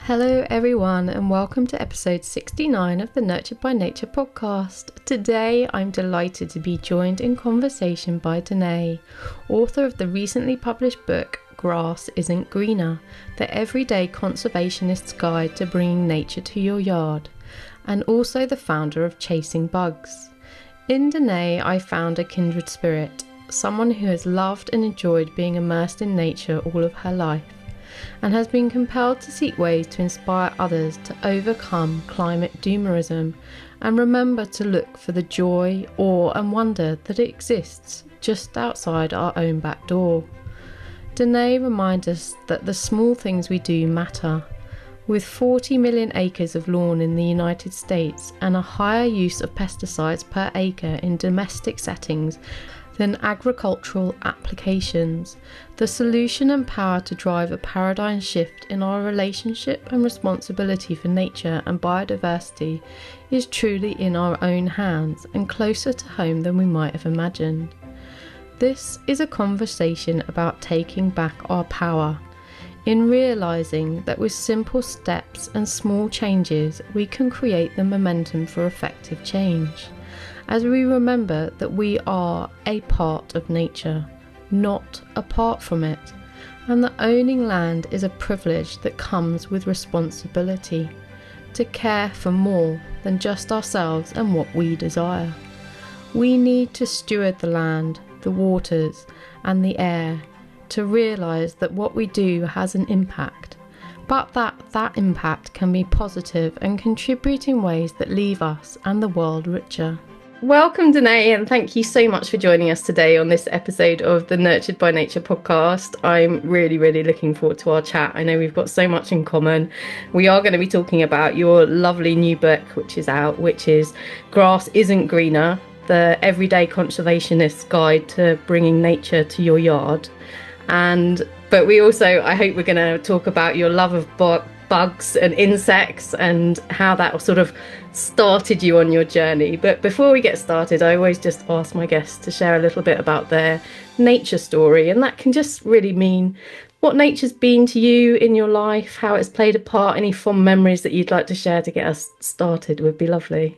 Hello everyone and welcome to episode 69 of the Nurtured by Nature podcast. Today I'm delighted to be joined in conversation by Danae, author of the recently published book Grass Isn't Greener, the Everyday Conservationist's Guide to Bringing Nature to Your Yard, and also the founder of Chasing Bugs. In Danae I found a kindred spirit, someone who has loved and enjoyed being immersed in nature all of her life, and has been compelled to seek ways to inspire others to overcome climate doomerism and remember to look for the joy, awe and wonder that exists just outside our own back door. Danae reminds us that the small things we do matter. With 40 million acres of lawn in the United States and a higher use of pesticides per acre in domestic settings than agricultural applications, the solution and power to drive a paradigm shift in our relationship and responsibility for nature and biodiversity is truly in our own hands and closer to home than we might have imagined. This is a conversation about taking back our power, in realising that with simple steps and small changes we can create the momentum for effective change, as we remember that we are a part of nature, not apart from it, and that owning land is a privilege that comes with responsibility, to care for more than just ourselves and what we desire. We need to steward the land, the waters, and the air, to realise that what we do has an impact, but that impact can be positive and contribute in ways that leave us and the world richer. Welcome, Danae, and thank you so much for joining us today on this episode of the Nurtured by Nature podcast. I'm really looking forward to our chat. I know we've got so much in common. We are going to be talking about your lovely new book, which is out, which is Grass Isn't Greener, the Everyday Conservationist's Guide to Bringing Nature to Your Yard. But we also, I hope we're going to talk about your love of bugs and insects and how that sort of started you on your journey. But before we get started, I always just ask my guests to share a little bit about their nature story, and that can just really mean what nature's been to you in your life, how it's played a part, any fond memories that you'd like to share to get us started would be lovely.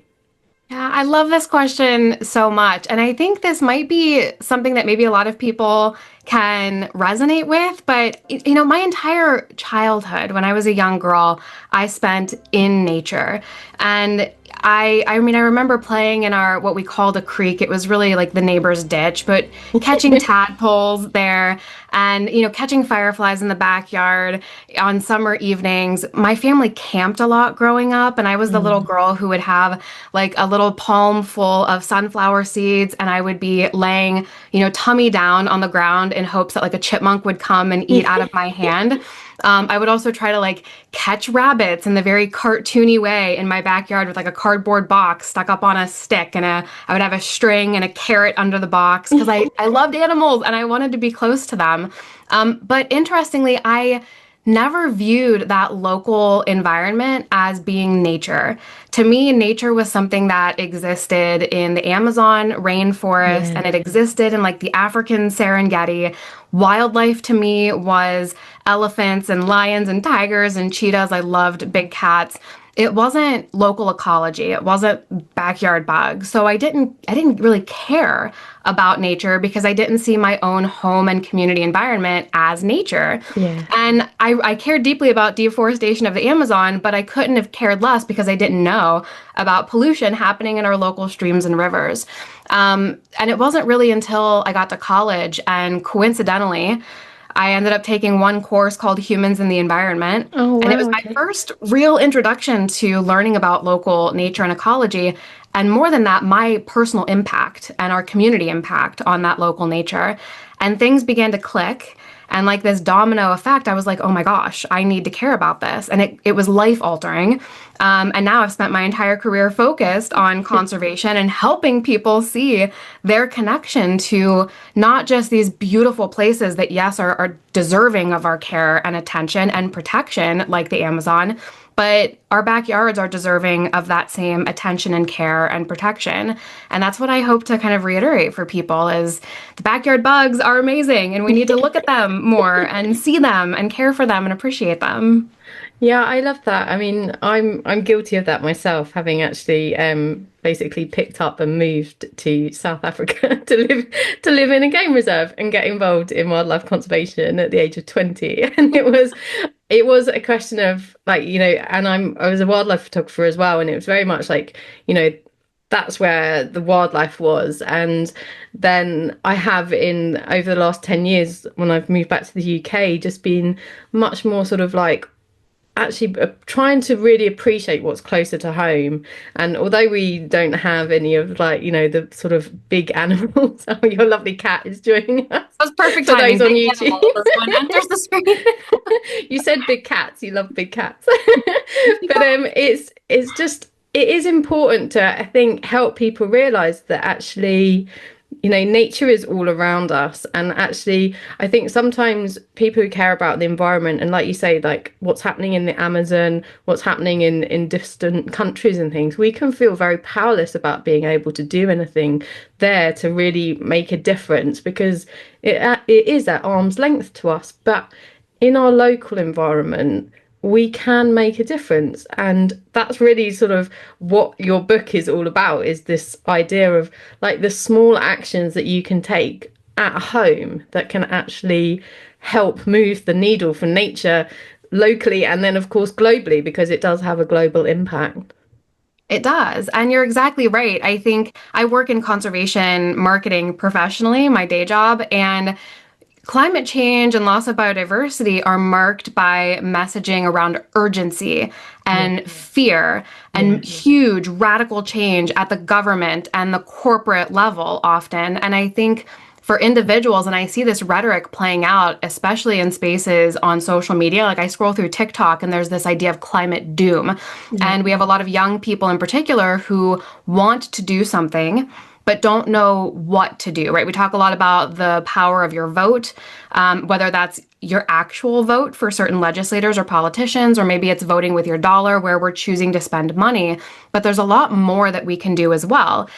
Yeah, I love this question so much. And I think this might be something that maybe a lot of people can resonate with. But, my entire childhood, when I was a young girl, I spent in nature. And I remember playing in our, what we called a creek. It was really like the neighbor's ditch, but catching tadpoles there and, catching fireflies in the backyard on summer evenings. My family camped a lot growing up, and I was the little girl who would have like a little palm full of sunflower seeds, and I would be laying, tummy down on the ground in hopes that like a chipmunk would come and eat out of my hand. I would also try to catch rabbits in the very cartoony way in my backyard with like a cardboard box stuck up on a stick, and I would have a string and a carrot under the box because I loved animals and I wanted to be close to them. But interestingly, I never viewed that local environment as being nature. To me, nature was something that existed in the Amazon rainforest, and it existed in like the African Serengeti. Wildlife to me was elephants and lions and tigers and cheetahs. I loved big cats. It wasn't local ecology. It wasn't backyard bugs. So I didn't really care about nature because I didn't see my own home and community environment as nature. Yeah. And I cared deeply about deforestation of the Amazon, but I couldn't have cared less because I didn't know about pollution happening in our local streams and rivers. And it wasn't really until I got to college, and coincidentally, I ended up taking one course called Humans in the Environment. Oh, wow, and it was my first real introduction to learning about local nature and ecology. And more than that, my personal impact and our community impact on that local nature. And things began to click. And like this domino effect, I was like, oh my gosh, I need to care about this. And it was life altering. And now I've spent my entire career focused on conservation and helping people see their connection to not just these beautiful places that, yes, are deserving of our care and attention and protection, like the Amazon, but our backyards are deserving of that same attention and care and protection. And that's what I hope to kind of reiterate for people is the backyard bugs are amazing and we need to look at them more and see them and care for them and appreciate them. Yeah, I love that. I mean, I'm guilty of that myself, having actually basically picked up and moved to South Africa to live in a game reserve and get involved in wildlife conservation at the age of 20. And it was a question of like, and I was a wildlife photographer as well, and it was very much like, that's where the wildlife was. And then I have in over the last 10 years, when I've moved back to the UK, just been much more sort of like actually trying to really appreciate what's closer to home. And although we don't have any of like the sort of big animals, oh, your lovely cat is joining us. That was perfect For timing. those on Big YouTube. animal, this one enters the screen. You said big cats, you love big cats. But it is important to, I think, help people realize that actually nature is all around us. And actually, I think sometimes people who care about the environment, and like you say, like what's happening in the Amazon, what's happening in distant countries and things, we can feel very powerless about being able to do anything there to really make a difference, because it is at arm's length to us. But in our local environment, we can make a difference. And that's really sort of what your book is all about, is this idea of like the small actions that you can take at home that can actually help move the needle for nature locally, and then of course globally, because it does have a global impact. It does. And you're exactly right. I think I work in conservation marketing professionally, my day job, and climate change and loss of biodiversity are marked by messaging around urgency and fear and huge radical change at the government and the corporate level often. And I think for individuals, and I see this rhetoric playing out, especially in spaces on social media, like I scroll through TikTok and there's this idea of climate doom. And we have a lot of young people in particular who want to do something but don't know what to do, right? We talk a lot about the power of your vote, whether that's your actual vote for certain legislators or politicians, or maybe it's voting with your dollar where we're choosing to spend money. But there's a lot more that we can do as well.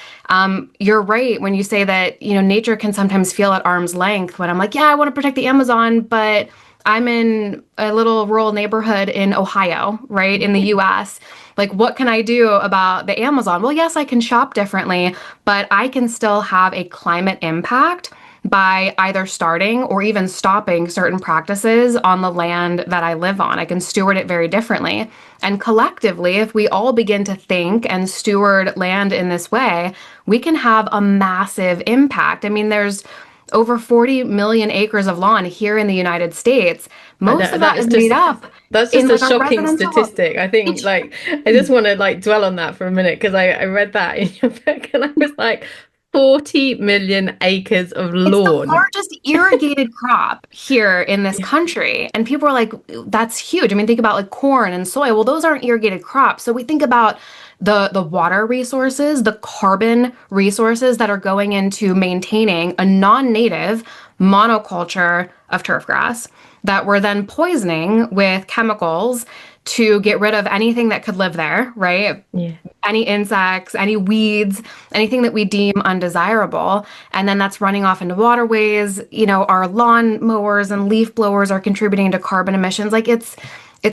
You're right when you say that, nature can sometimes feel at arm's length when I'm like, yeah, I want to protect the Amazon, but I'm in a little rural neighborhood in Ohio, right, in the US. Like, what can I do about the Amazon? Well, yes, I can shop differently, but I can still have a climate impact by either starting or even stopping certain practices on the land that I live on. I can steward it very differently. And collectively, if we all begin to think and steward land in this way, we can have a massive impact. I mean, there's over 40 million acres of lawn here in the United States. Most of that is made up. That's just a shocking statistic. I think, like, I just want to like dwell on that for a minute, because I read that in your book and I was like, 40 million acres of lawn. It's the largest irrigated crop here in this country. And people are like, that's huge. I mean, think about like corn and soy. Well, those aren't irrigated crops. So we think about the water resources, the carbon resources that are going into maintaining a non-native monoculture of turfgrass that we're then poisoning with chemicals to get rid of anything that could live there, right? Yeah. Any insects, any weeds, anything that we deem undesirable. And then that's running off into waterways. Our lawn mowers and leaf blowers are contributing to carbon emissions. Like it's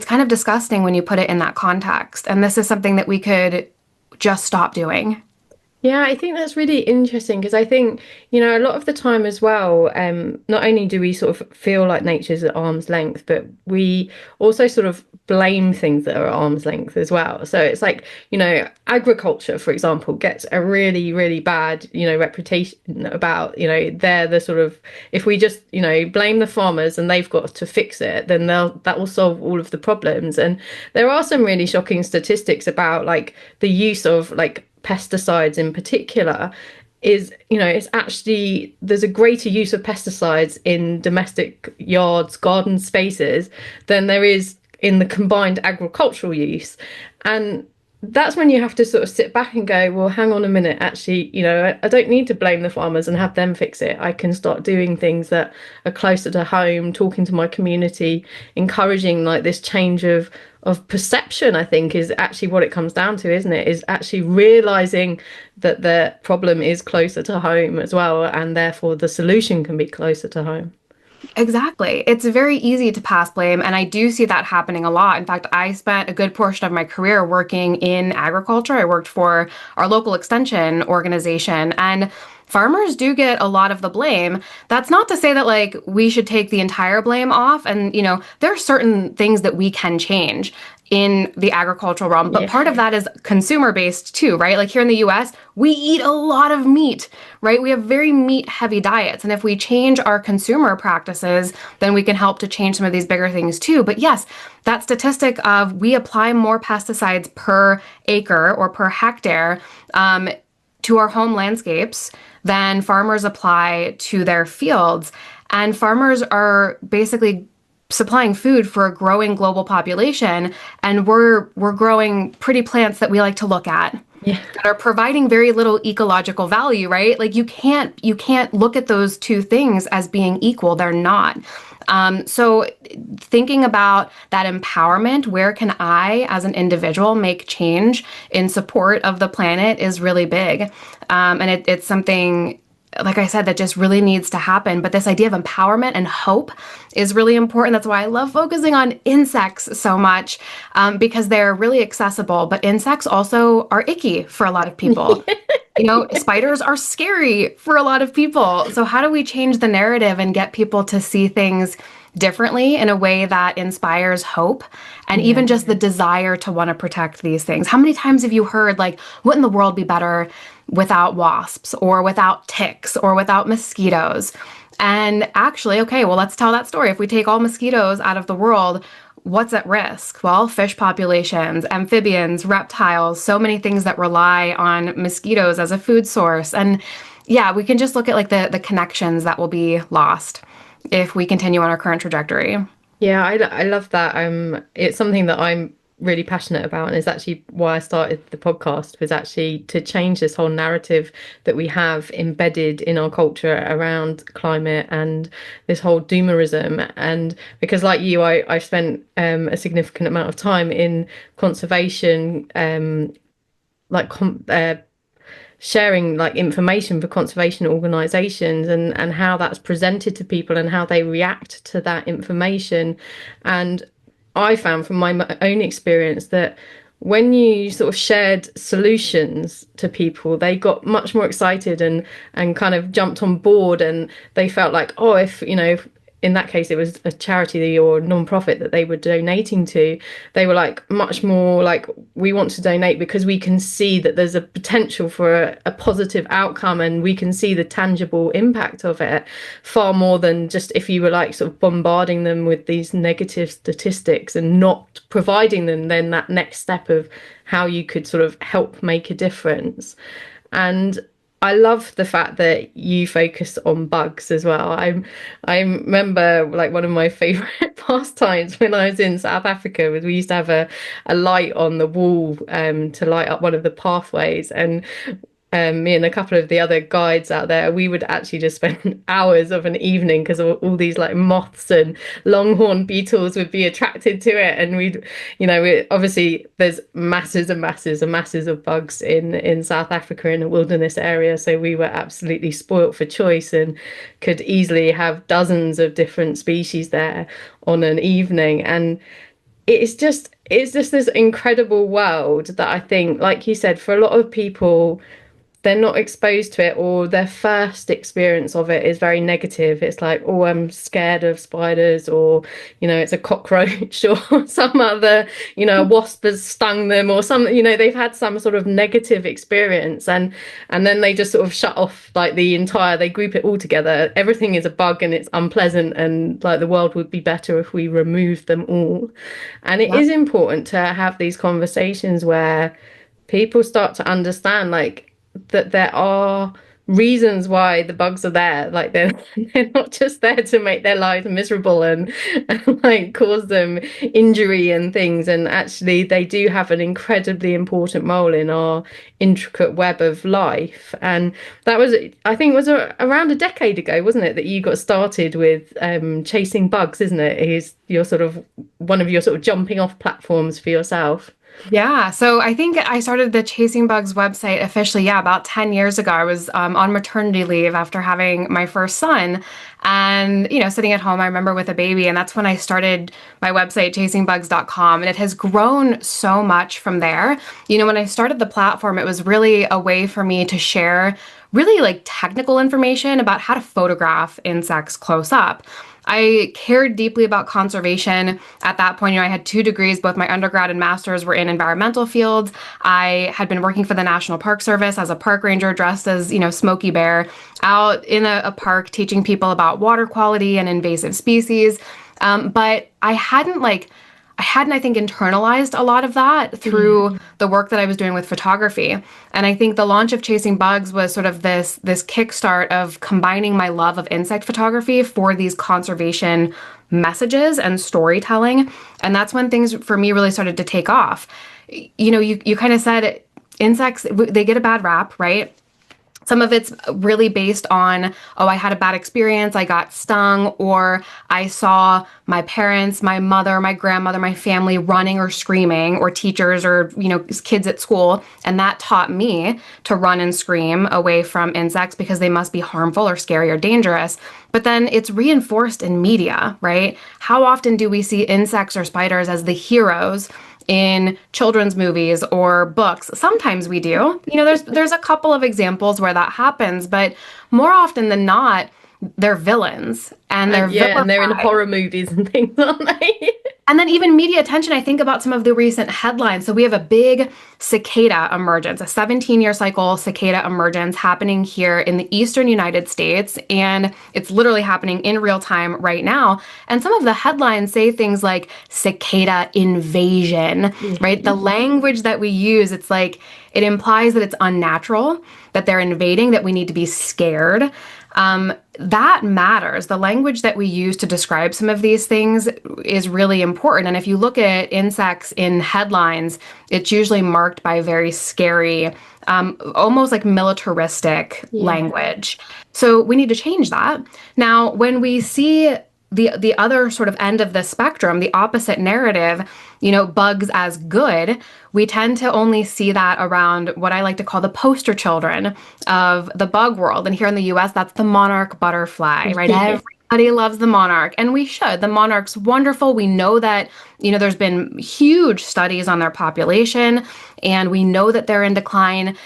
kind of disgusting when you put it in that context. And this is something that we could just stop doing. Yeah, I think that's really interesting, because I think, a lot of the time as well, not only do we sort of feel like nature's at arm's length, but we also sort of blame things that are at arm's length as well. So it's like, agriculture, for example, gets a really, really bad, reputation about, they're the sort of, if we just, blame the farmers and they've got to fix it, then that will solve all of the problems. And there are some really shocking statistics about like the use of like pesticides in particular. Is it's actually, there's a greater use of pesticides in domestic yards, garden spaces, than there is in the combined agricultural use. And that's when you have to sort of sit back and go, well, hang on a minute, actually, I don't need to blame the farmers and have them fix it. I can start doing things that are closer to home, talking to my community, encouraging like this change of perception, I think is actually what it comes down to, isn't it? Is actually realizing that the problem is closer to home as well, and therefore the solution can be closer to home. Exactly. It's very easy to pass blame, and I do see that happening a lot. In fact, I spent a good portion of my career working in agriculture. I worked for our local extension organization, and farmers do get a lot of the blame. That's not to say that like we should take the entire blame off, and there are certain things that we can change in the agricultural realm, but Yeah. part of that is consumer based too, right? Like here in the US, we eat a lot of meat, right? We have very meat heavy diets. And if we change our consumer practices, then we can help to change some of these bigger things too. But yes, that statistic of we apply more pesticides per acre or per hectare to our home landscapes than farmers apply to their fields. And farmers are basically supplying food for a growing global population, and we're growing pretty plants that we like to look at Yeah. that are providing very little ecological value, right? Like you can't look at those two things as being equal. They're not. So thinking about that empowerment, where can I as an individual make change in support of the planet is really big. And it's something, like I said, that just really needs to happen. But this idea of empowerment and hope is really important. That's why I love focusing on insects so much, because they're really accessible. But insects also are icky for a lot of people. Spiders are scary for a lot of people. So, how do we change the narrative and get people to see things differently in a way that inspires hope and Yeah. even just the desire to want to protect these things? How many times have you heard, like, wouldn't the world be better without wasps or without ticks or without mosquitoes? And actually, okay, well, let's tell that story. If we take all mosquitoes out of the world, what's at risk? Well, fish populations, amphibians, reptiles, so many things that rely on mosquitoes as a food source. And yeah, we can just look at like the connections that will be lost if we continue on our current trajectory. Yeah, I love that. It's something that I'm really passionate about, and it's actually why I started the podcast, was actually to change this whole narrative that we have embedded in our culture around climate and this whole doomerism. And because, like you, I've spent a significant amount of time in conservation, like sharing like information for conservation organizations, and how that's presented to people and how they react to that information. And I found from my own experience that when you sort of shared solutions to people, they got much more excited and kind of jumped on board, and they felt like, oh, if in that case it was a charity or non-profit that they were donating to, they were like much more like, we want to donate because we can see that there's a potential for a positive outcome, and we can see the tangible impact of it, far more than just if you were like sort of bombarding them with these negative statistics and not providing them then that next step of how you could sort of help make a difference. And I love the fact that you focus on bugs as well. I remember like one of my favorite pastimes when I was in South Africa was we used to have a light on the wall to light up one of the pathways, and me and a couple of the other guides out there, we would actually just spend hours of an evening because all these like moths and longhorn beetles would be attracted to it. And obviously there's masses and masses and masses of bugs in South Africa in a wilderness area. So we were absolutely spoilt for choice and could easily have dozens of different species there on an evening. And it's just this incredible world that I think, like you said, for a lot of people, they're not exposed to it, or their first experience of it is very negative. It's like, oh, I'm scared of spiders, or it's a cockroach or some other, a wasp has stung them, or some, they've had some sort of negative experience, and then they just sort of shut off like they group it all together. Everything is a bug and it's unpleasant, and like the world would be better if we removed them all. And it Yep. is important to have these conversations where people start to understand like that there are reasons why the bugs are there. Like they're not just there to make their lives miserable and like cause them injury and things. And actually, they do have an incredibly important role in our intricate web of life. And that was, I think, it was around a decade ago, wasn't it, that you got started with chasing bugs, isn't it? Is your sort of one of your sort of jumping off platforms for yourself. Yeah, so I think I started the Chasing Bugs website officially, yeah, about 10 years ago. I was on maternity leave after having my first son and, sitting at home, I remember with a baby, and that's when I started my website, chasingbugs.com, and it has grown so much from there. When I started the platform, it was really a way for me to share really like technical information about how to photograph insects close up. I cared deeply about conservation at that point. I had 2 degrees, both my undergrad and master's were in environmental fields. I had been working for the National Park Service as a park ranger dressed as, Smokey Bear, out in a park teaching people about water quality and invasive species. But I think, internalized a lot of that through the work that I was doing with photography. And I think the launch of Chasing Bugs was sort of this kickstart of combining my love of insect photography for these conservation messages and storytelling. And that's when things for me really started to take off. You kind of said insects, they get a bad rap, right? Some of it's really based on, oh, I had a bad experience, I got stung, or I saw my parents, my mother, my grandmother, my family running or screaming, or teachers or, kids at school. And that taught me to run and scream away from insects because they must be harmful or scary or dangerous. But then it's reinforced in media, right? How often do we see insects or spiders as the heroes in children's movies or books? Sometimes we do. There's a couple of examples where that happens, but more often than not, they're villains and they're Yeah, and they're in vilified. horror movies and things, aren't they? And then even media attention, I think about some of the recent headlines. So we have a big cicada emergence, a 17-year cycle cicada emergence happening here in the eastern United States. And it's literally happening in real time right now. And some of the headlines say things like cicada invasion, right? The language that we use, it's like it implies that it's unnatural, that they're invading, that we need to be scared. That matters. The language that we use to describe some of these things is really important. And if you look at insects in headlines, it's usually marked by very scary, almost like militaristic language. So we need to change that. Now, when we see the other sort of end of the spectrum, the opposite narrative, bugs as good, we tend to only see that around what I like to call the poster children of the bug world. And here in the US, that's the monarch butterfly, right? Everybody loves the monarch, and we should. The monarch's wonderful. We know that, there's been huge studies on their population, and we know that they're in decline.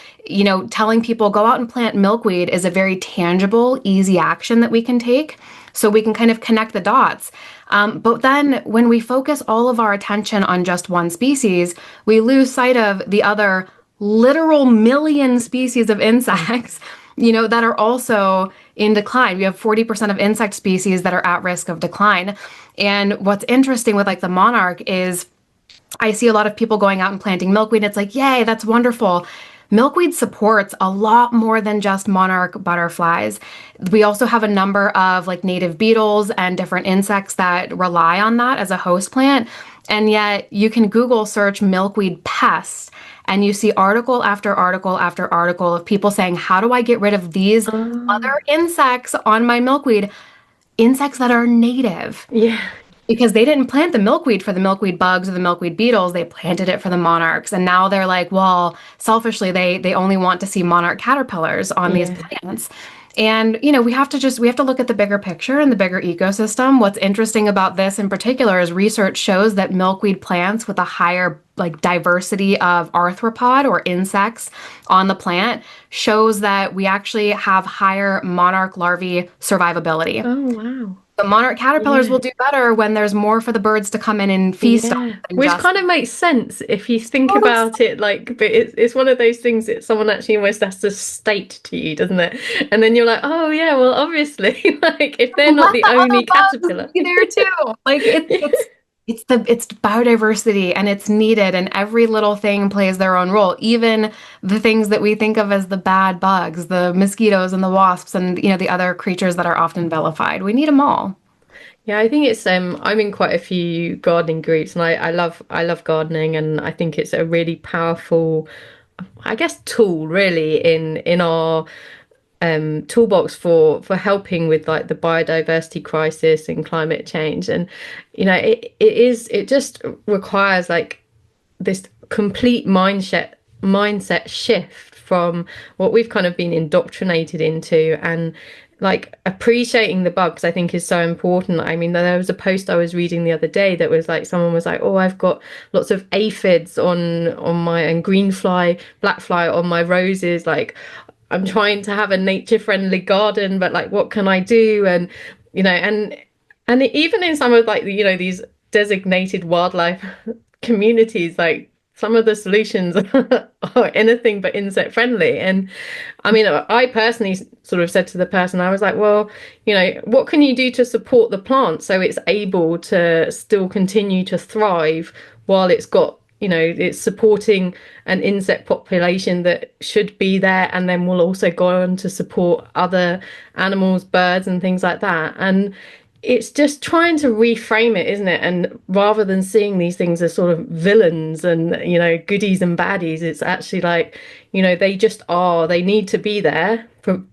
Telling people go out and plant milkweed is a very tangible, easy action that we can take. So we can kind of connect the dots. But then when we focus all of our attention on just one species, we lose sight of the other literal million species of insects, that are also in decline. We have 40% of insect species that are at risk of decline. And what's interesting with like the monarch is I see a lot of people going out and planting milkweed. And it's like, yay, that's wonderful. Milkweed supports a lot more than just monarch butterflies. We also have a number of like native beetles and different insects that rely on that as a host plant. And yet you can Google search milkweed pests and you see article after article after article of people saying, how do I get rid of these other insects on my milkweed? Insects that are native. Yeah. Because they didn't plant the milkweed for the milkweed bugs or the milkweed beetles, they planted it for the monarchs. And now they're like, well, selfishly, they only want to see monarch caterpillars on these plants. And, we have to look at the bigger picture and the bigger ecosystem. What's interesting about this in particular is research shows that milkweed plants with a higher like diversity of arthropod or insects on the plant shows that we actually have higher monarch larvae survivability. Oh, wow. The monarch caterpillars will do better when there's more for the birds to come in and feast on. Which kind of makes sense if you think about it, like, but it's one of those things that someone actually almost has to state to you, doesn't it? And then you're like, oh yeah, well obviously, like if they're not the only caterpillar. Be there too. Like it's It's biodiversity and it's needed and every little thing plays their own role. Even the things that we think of as the bad bugs, the mosquitoes and the wasps and the other creatures that are often vilified. We need them all. Yeah, I think it's I'm in quite a few gardening groups and I love gardening and I think it's a really powerful I guess tool really in our toolbox for helping with like the biodiversity crisis and climate change. And it just requires like this complete mindset shift from what we've kind of been indoctrinated into, and like appreciating the bugs I think is so important. I mean, there was a post I was reading the other day that was like someone was like, oh, I've got lots of aphids on my and green fly, black fly on my roses, like I'm trying to have a nature friendly garden, but like what can I do? And even in some of like these designated wildlife communities, like some of the solutions are anything but insect friendly. And I mean, I personally sort of said to the person, I was like, well, what can you do to support the plant so it's able to still continue to thrive while it's got, it's supporting an insect population that should be there, and then will also go on to support other animals, birds, and things like that. And it's just trying to reframe it, isn't it? And rather than seeing these things as sort of villains and, goodies and baddies, it's actually like, they just are, they need to be there,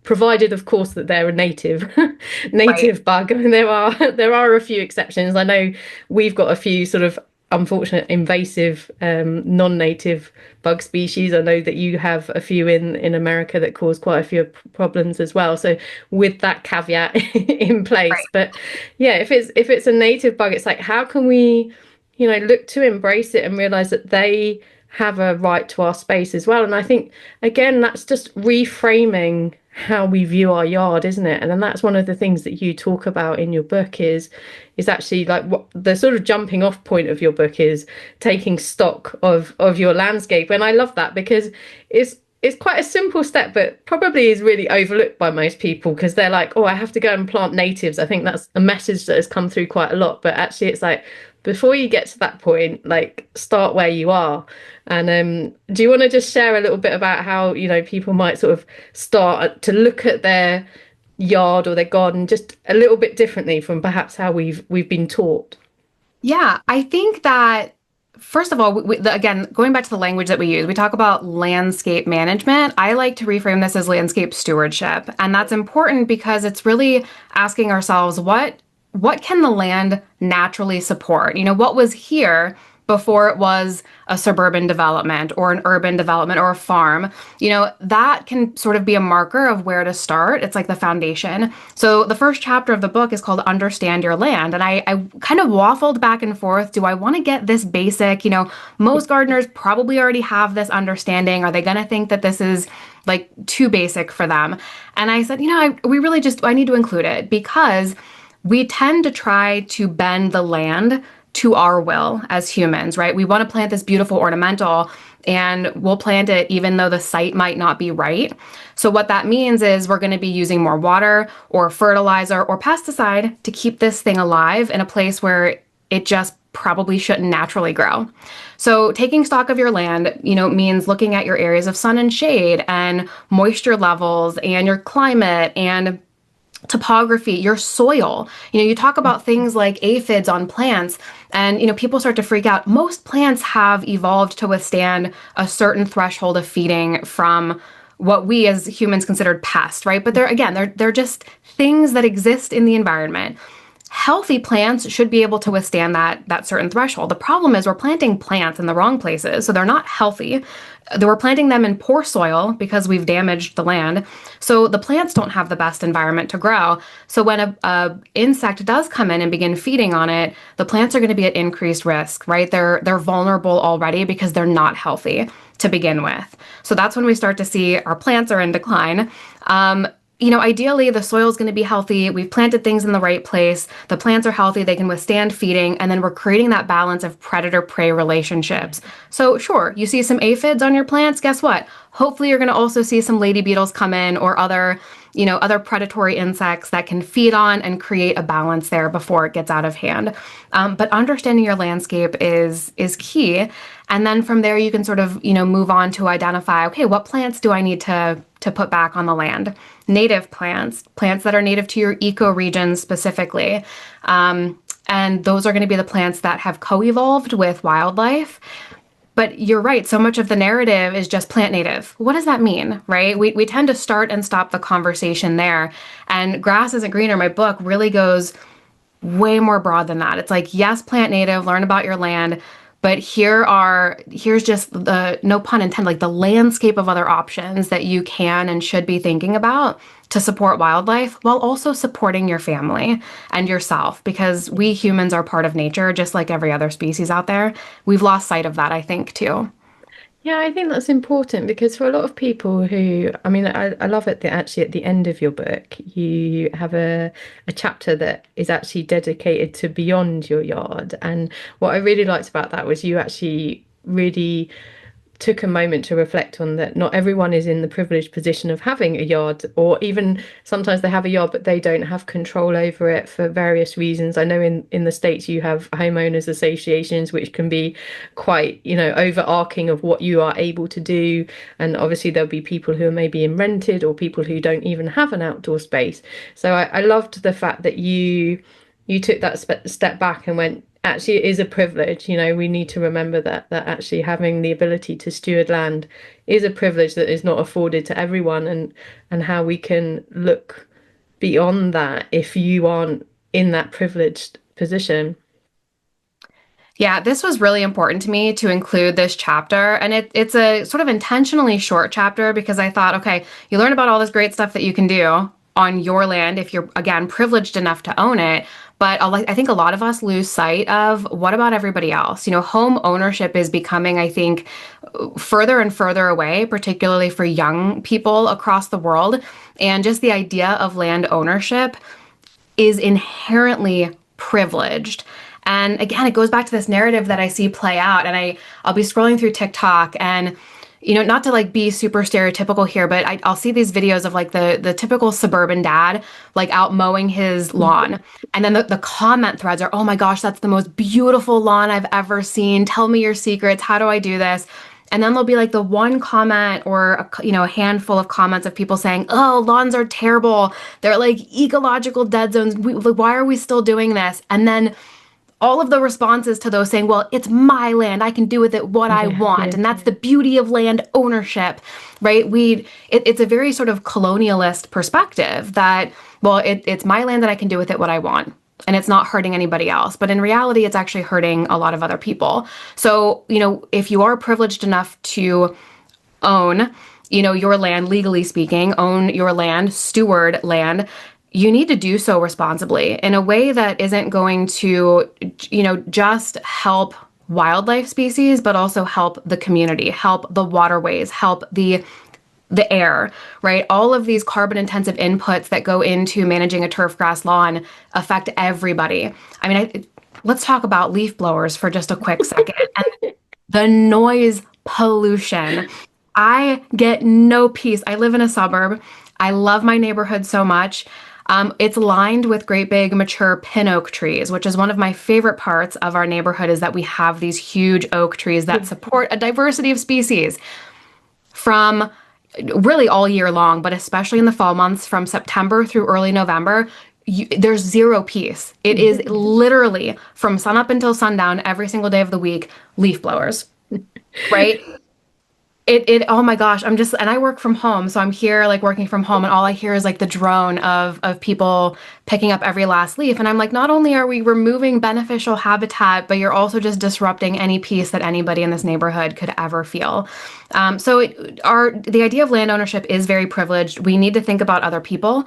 provided, of course, that they're a native, Right. native bug. I mean, there are a few exceptions. I know we've got a few sort of unfortunate invasive non-native bug species. I know that you have a few in America that cause quite a few problems as well. So with that caveat in place, but yeah, if it's a native bug, it's like how can we, look to embrace it and realize that they have a right to our space as well. And I think again, that's just reframing how we view our yard, isn't it? And then that's one of the things that you talk about in your book is actually like what the sort of jumping off point of your book is taking stock of your landscape. And I love that because it's quite a simple step, but probably is really overlooked by most people because they're like, oh, I have to go and plant natives. I think that's a message that has come through quite a lot. But actually, it's like, before you get to that point, like start where you are. And do you want to just share a little bit about how, people might sort of start to look at their yard or their garden just a little bit differently from perhaps how we've been taught? Yeah, I think that first of all, again, going back to the language that we use, we talk about landscape management. I like to reframe this as landscape stewardship, and that's important because it's really asking ourselves what can the land naturally support? What was here before it was a suburban development or an urban development or a farm? That can sort of be a marker of where to start. It's like the foundation. So the first chapter of the book is called Understand Your Land. And I kind of waffled back and forth. Do I want to get this basic? Most gardeners probably already have this understanding. Are they going to think that this is like too basic for them? And I said, I need to include it because we tend to try to bend the land to our will as humans, right? We want to plant this beautiful ornamental and we'll plant it even though the site might not be right. So what that means is we're going to be using more water or fertilizer or pesticide to keep this thing alive in a place where it just probably shouldn't naturally grow. So taking stock of your land, means looking at your areas of sun and shade and moisture levels and your climate and topography, your soil. You talk about things like aphids on plants, and people start to freak out. Most plants have evolved to withstand a certain threshold of feeding from what we as humans considered pests, right? But they're just things that exist in the environment. Healthy plants should be able to withstand that certain threshold. The problem is we're planting plants in the wrong places, so they're not healthy. We're planting them in poor soil because we've damaged the land. So the plants don't have the best environment to grow. So when a insect does come in and begin feeding on it, the plants are going to be at increased risk, right? They're vulnerable already because they're not healthy to begin with. So that's when we start to see our plants are in decline. Ideally, the soil is going to be healthy. We've planted things in the right place. The plants are healthy. They can withstand feeding. And then we're creating that balance of predator-prey relationships. So sure, you see some aphids on your plants. Guess what? Hopefully, you're going to also see some lady beetles come in or other other predatory insects that can feed on and create a balance there before it gets out of hand. But understanding your landscape is key. And then from there, you can sort of, move on to identify, okay, what plants do I need to put back on the land? Native plants, plants that are native to your ecoregion specifically. And those are going to be the plants that have co-evolved with wildlife. But you're right, so much of the narrative is just plant native. What does that mean, right? We tend to start and stop the conversation there. And Grass Isn't Greener, my book, really goes way more broad than that. It's like, yes, plant native, learn about your land, but here's just the, no pun intended, like the landscape of other options that you can and should be thinking about to support wildlife while also supporting your family and yourself, because we humans are part of nature, just like every other species out there. We've lost sight of that, I think, too. Yeah, I think that's important because for a lot of people who, I mean, I love it that actually at the end of your book, you have a chapter that is actually dedicated to beyond your yard. And what I really liked about that was you actually really took a moment to reflect on that not everyone is in the privileged position of having a yard, or even sometimes they have a yard but they don't have control over it for various reasons. I know in the States you have homeowners associations which can be quite, overarching of what you are able to do, and obviously there'll be people who are maybe in rented or people who don't even have an outdoor space. So I loved the fact that you took that step back and went, actually it is a privilege. We need to remember that actually having the ability to steward land is a privilege that is not afforded to everyone, and how we can look beyond that if you aren't in that privileged position. Yeah, this was really important to me to include this chapter. And it's a sort of intentionally short chapter because I thought, okay, you learn about all this great stuff that you can do on your land if you're, again, privileged enough to own it. But I think a lot of us lose sight of what about everybody else? Home ownership is becoming, I think, further and further away, particularly for young people across the world. And just the idea of land ownership is inherently privileged. And again, it goes back to this narrative that I see play out. And I'll be scrolling through TikTok and not to like be super stereotypical here, but I'll see these videos of like the typical suburban dad, like out mowing his lawn. And then the comment threads are, oh my gosh, that's the most beautiful lawn I've ever seen. Tell me your secrets. How do I do this? And then there'll be like the one comment or, a handful of comments of people saying, oh, lawns are terrible. They're like ecological dead zones. Why are we still doing this? And then all of the responses to those saying, well, it's my land, I can do with it what I want. Yeah. And that's the beauty of land ownership, right? It's a very sort of colonialist perspective that, well, it's my land that I can do with it what I want. And it's not hurting anybody else. But in reality, it's actually hurting a lot of other people. So, if you are privileged enough to own, your land, legally speaking, own your land, steward land, you need to do so responsibly in a way that isn't going to, just help wildlife species, but also help the community, help the waterways, help the air, right? All of these carbon intensive inputs that go into managing a turf grass lawn affect everybody. I mean, let's talk about leaf blowers for just a quick second. And the noise pollution. I get no peace. I live in a suburb. I love my neighborhood so much. It's lined with great big mature pin oak trees, which is one of my favorite parts of our neighborhood, is that we have these huge oak trees that support a diversity of species from really all year long, but especially in the fall months from September through early November. There's zero peace. It is literally from sunup until sundown every single day of the week, leaf blowers, right? Oh my gosh, and I work from home, so I'm here like working from home, and all I hear is like the drone of people picking up every last leaf. And I'm like, not only are we removing beneficial habitat, but you're also just disrupting any peace that anybody in this neighborhood could ever feel. The idea of land ownership is very privileged. We need to think about other people,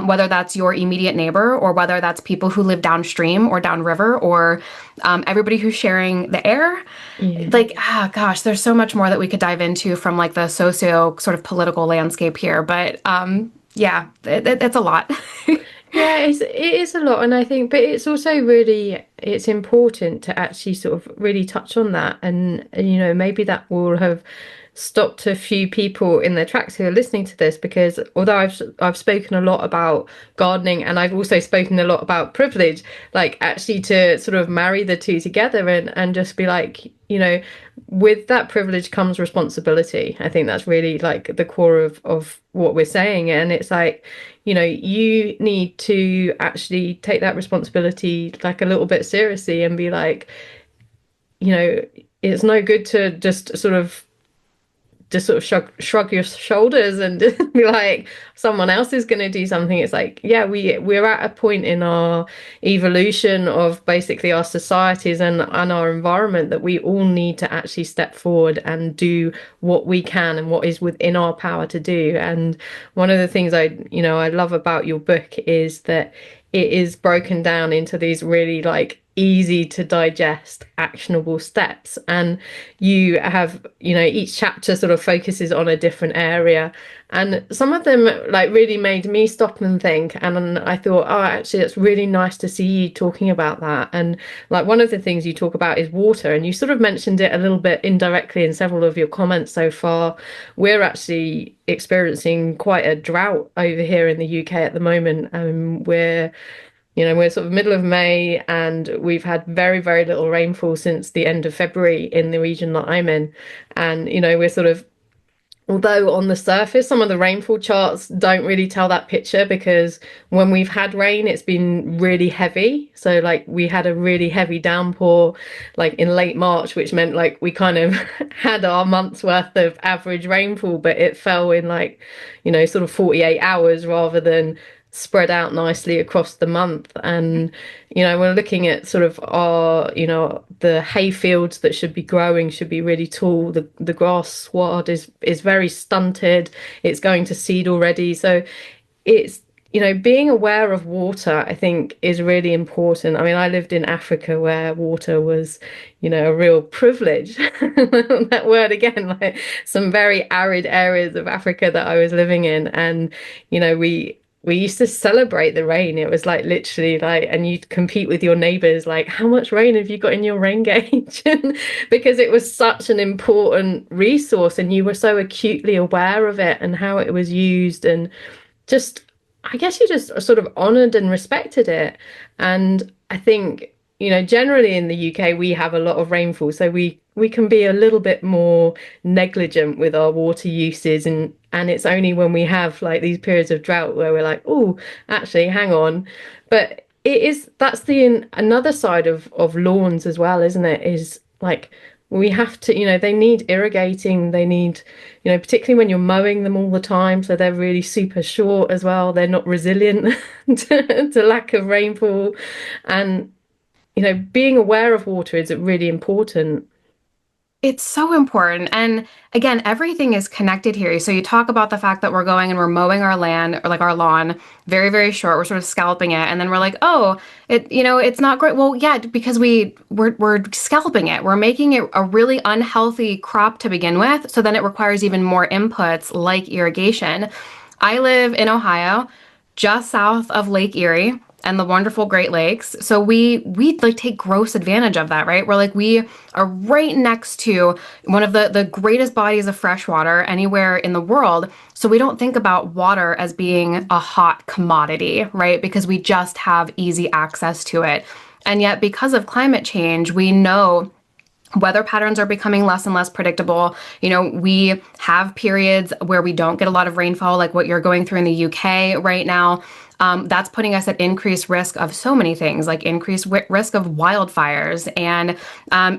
whether that's your immediate neighbor or whether that's people who live downstream or downriver or everybody who's sharing the air. Yeah. Like, gosh, there's so much more that we could dive into from like the socio sort of political landscape here. But yeah, it's a lot. Yeah, it is a lot, and I think, but it's also really it's important to actually sort of really touch on that, and maybe that will have stopped a few people in their tracks who are listening to this, because although I've spoken a lot about gardening, and I've also spoken a lot about privilege, like actually to sort of marry the two together and just be like, with that privilege comes responsibility. I think that's really like the core of what we're saying. And it's like, you need to actually take that responsibility like a little bit seriously and be like, you know, it's no good to just sort of shrug your shoulders and be like someone else is going to do something. It's like, yeah, we're at a point in our evolution of basically our societies and our environment that we all need to actually step forward and do what we can and what is within our power to do. And one of the things I love about your book is that it is broken down into these really like easy to digest actionable steps, and you have each chapter sort of focuses on a different area, and some of them like really made me stop and think, and I thought, oh, actually it's really nice to see you talking about that. And like one of the things you talk about is water, and you sort of mentioned it a little bit indirectly in several of your comments so far. We're actually experiencing quite a drought over here in the UK at the moment. We're sort of middle of May, and we've had very, very little rainfall since the end of February in the region that I'm in. And, we're sort of, although on the surface, some of the rainfall charts don't really tell that picture, because when we've had rain, it's been really heavy. So, like, we had a really heavy downpour, like in late March, which meant like we kind of had our month's worth of average rainfall, but it fell in like, sort of 48 hours rather than spread out nicely across the month. And we're looking at sort of the hay fields that should be growing should be really tall. The grass sward is very stunted. It's going to seed already. So it's being aware of water, I think, is really important. I mean, I lived in Africa where water was a real privilege. That word again, like some very arid areas of Africa that I was living in. And we used to celebrate the rain. It was like literally like, and you'd compete with your neighbors, like, how much rain have you got in your rain gauge? Because it was such an important resource, and you were so acutely aware of it and how it was used. And just, I guess you just sort of honored and respected it. And I think, generally in the UK, we have a lot of rainfall. So we can be a little bit more negligent with our water uses, and it's only when we have like these periods of drought where we're like, oh, actually, hang on. But that's the another side of lawns as well, isn't it? Is like we have to, they need irrigating. They need, particularly when you're mowing them all the time. So they're really super short as well. They're not resilient to lack of rainfall. And, being aware of water is really important. It's so important. And again, everything is connected here. So you talk about the fact that we're going and we're mowing our land or like our lawn very, very short. We're sort of scalping it. And then we're like, oh, it's not great. Well, yeah, because we're scalping it. We're making it a really unhealthy crop to begin with. So then it requires even more inputs like irrigation. I live in Ohio, just south of Lake Erie and the wonderful Great Lakes. So we like take gross advantage of that, right? We're like, we are right next to one of the greatest bodies of fresh water anywhere in the world. So we don't think about water as being a hot commodity, right? Because we just have easy access to it. And yet, because of climate change, we know weather patterns are becoming less and less predictable. We have periods where we don't get a lot of rainfall, like what you're going through in the UK right now. That's putting us at increased risk of so many things, like increased risk of wildfires. And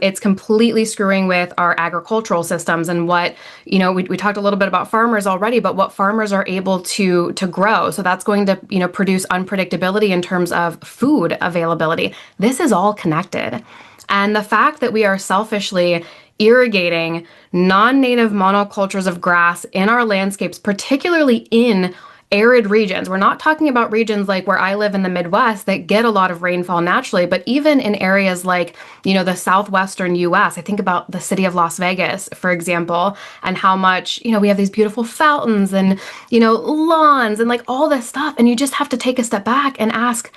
it's completely screwing with our agricultural systems and what, we talked a little bit about farmers already, but what farmers are able to grow. So that's going to, produce unpredictability in terms of food availability. This is all connected. And the fact that we are selfishly irrigating non-native monocultures of grass in our landscapes, particularly in arid regions. We're not talking about regions like where I live in the Midwest that get a lot of rainfall naturally, but even in areas like, the southwestern US. I think about the city of Las Vegas, for example, and how much, we have these beautiful fountains and, lawns and like all this stuff. And you just have to take a step back and ask,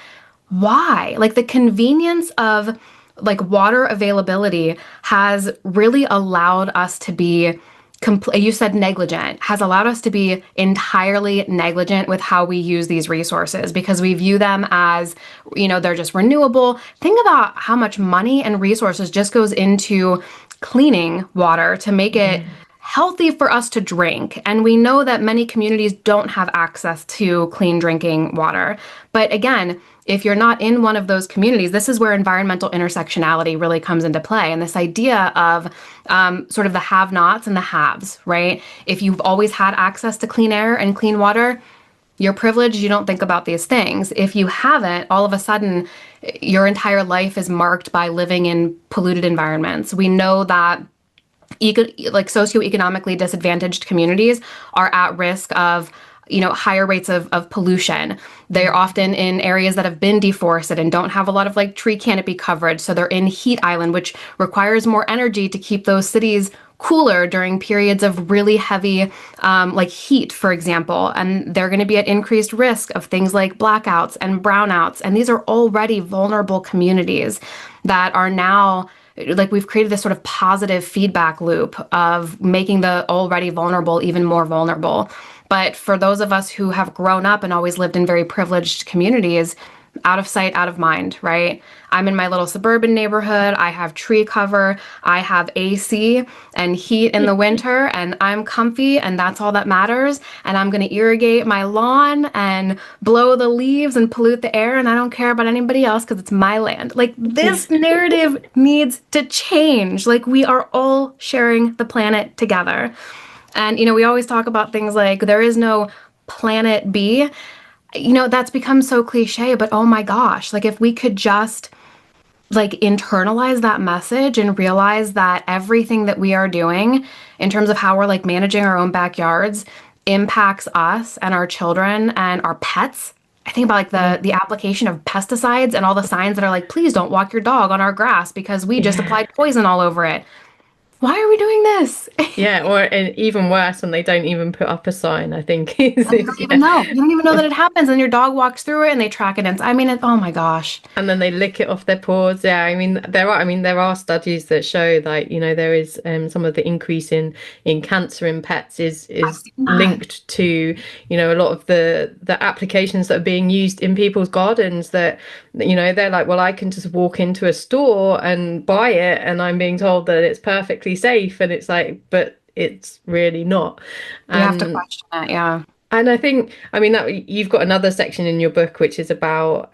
why? Like the convenience of like water availability has really allowed us to be you said negligent, has allowed us to be entirely negligent with how we use these resources because we view them as, they're just renewable. Think about how much money and resources just goes into cleaning water to make it healthy for us to drink. And we know that many communities don't have access to clean drinking water. But again, if you're not in one of those communities, this is where environmental intersectionality really comes into play. And this idea of sort of the have-nots and the haves, right? If you've always had access to clean air and clean water, you're privileged, you don't think about these things. If you haven't, all of a sudden, your entire life is marked by living in polluted environments. We know that like socioeconomically disadvantaged communities are at risk of higher rates of pollution. They're often in areas that have been deforested and don't have a lot of like tree canopy coverage. So they're in heat island, which requires more energy to keep those cities cooler during periods of really heavy like heat, for example. And they're going to be at increased risk of things like blackouts and brownouts. And these are already vulnerable communities that are now like we've created this sort of positive feedback loop of making the already vulnerable even more vulnerable. But for those of us who have grown up and always lived in very privileged communities, out of sight, out of mind, right? I'm in my little suburban neighborhood. I have tree cover. I have AC and heat in the winter, and I'm comfy, and that's all that matters. And I'm going to irrigate my lawn and blow the leaves and pollute the air, and I don't care about anybody else because it's my land. Like, this narrative needs to change. Like, we are all sharing the planet together. And, we always talk about things like there is no planet B. That's become so cliche, but oh my gosh, like if we could just like internalize that message and realize that everything that we are doing in terms of how we're like managing our own backyards impacts us and our children and our pets. I think about like the application of pesticides and all the signs that are like, please don't walk your dog on our grass because we just applied poison all over it. Why are we doing this? Yeah, or even worse, when they don't even put up a sign, I think. You don't even know. You don't even know that it happens, and your dog walks through it, and they track it. And oh my gosh. And then they lick it off their paws. Yeah, there are studies that show that there is some of the increase in cancer in pets is linked to a lot of the applications that are being used in people's gardens. That they're like, well, I can just walk into a store and buy it, and I'm being told that it's perfectly safe, and it's like, but it's really not. You have to question that. Yeah. And I think that you've got another section in your book which is about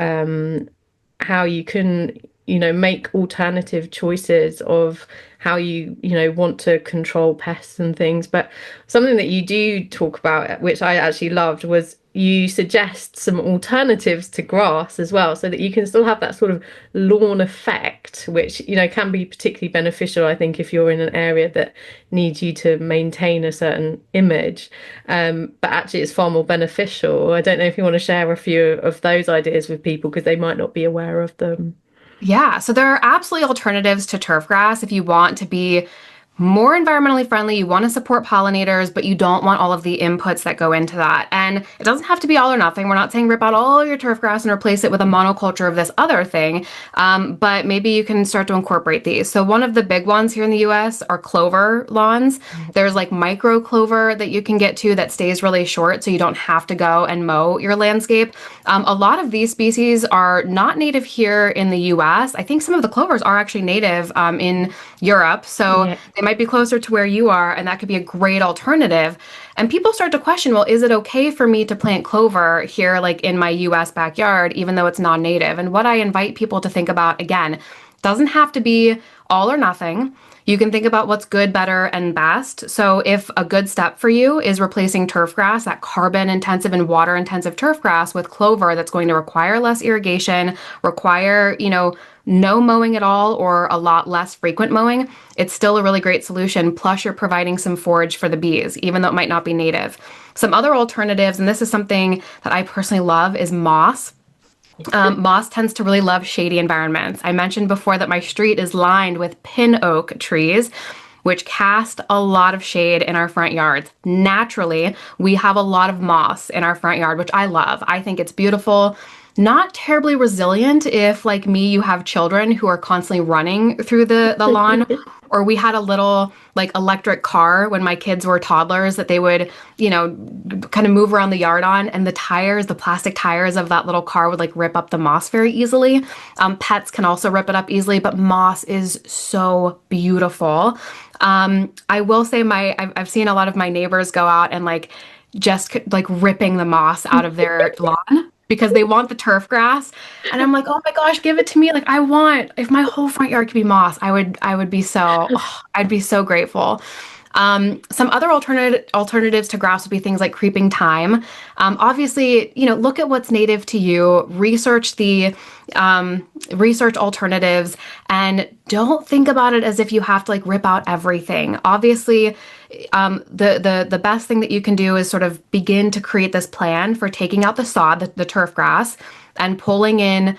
how you can make alternative choices of how you want to control pests and things. But something that you do talk about, which I actually loved, was you suggest some alternatives to grass as well, so that you can still have that sort of lawn effect, which can be particularly beneficial, I think, if you're in an area that needs you to maintain a certain image, but actually it's far more beneficial. I don't know if you want to share a few of those ideas with people because they might not be aware of them. Yeah, so there are absolutely alternatives to turf grass if you want to be more environmentally friendly, you want to support pollinators, but you don't want all of the inputs that go into that. And it doesn't have to be all or nothing. We're not saying rip out all your turf grass and replace it with a monoculture of this other thing, but maybe you can start to incorporate these. So one of the big ones here in the US are clover lawns. There's like micro clover that you can get to that stays really short, so you don't have to go and mow your landscape. A lot of these species are not native here in the US. I think some of the clovers are actually native in Europe, so they might be closer to where you are, and that could be a great alternative. And people start to question, well, is it okay for me to plant clover here, like in my US backyard, even though it's non-native? And what I invite people to think about, again, doesn't have to be all or nothing. You can think about what's good, better, and best. So if a good step for you is replacing turf grass, that carbon-intensive and water-intensive turf grass, with clover that's going to require less irrigation, require, no mowing at all or a lot less frequent mowing, it's still a really great solution. Plus, you're providing some forage for the bees, even though it might not be native. Some other alternatives, and this is something that I personally love, is moss. Moss tends to really love shady environments. I mentioned before that my street is lined with pin oak trees, which cast a lot of shade in our front yards. Naturally, we have a lot of moss in our front yard, which I love. I think it's beautiful. Not terribly resilient if, like me, you have children who are constantly running through the lawn. Or we had a little like electric car when my kids were toddlers that they would, kind of move around the yard on, and the tires, the plastic tires of that little car would like rip up the moss very easily. Pets can also rip it up easily, but moss is so beautiful. I will say I've seen a lot of my neighbors go out and like just like ripping the moss out of their lawn because they want the turf grass. And I'm like, oh my gosh, give it to me. Like if my whole front yard could be moss, I would be so, I'd be so grateful. Some other alternatives to grass would be things like creeping thyme. Obviously, look at what's native to you, research alternatives, and don't think about it as if you have to like rip out everything. Obviously, the best thing that you can do is sort of begin to create this plan for taking out the sod, the turf grass, and pulling in,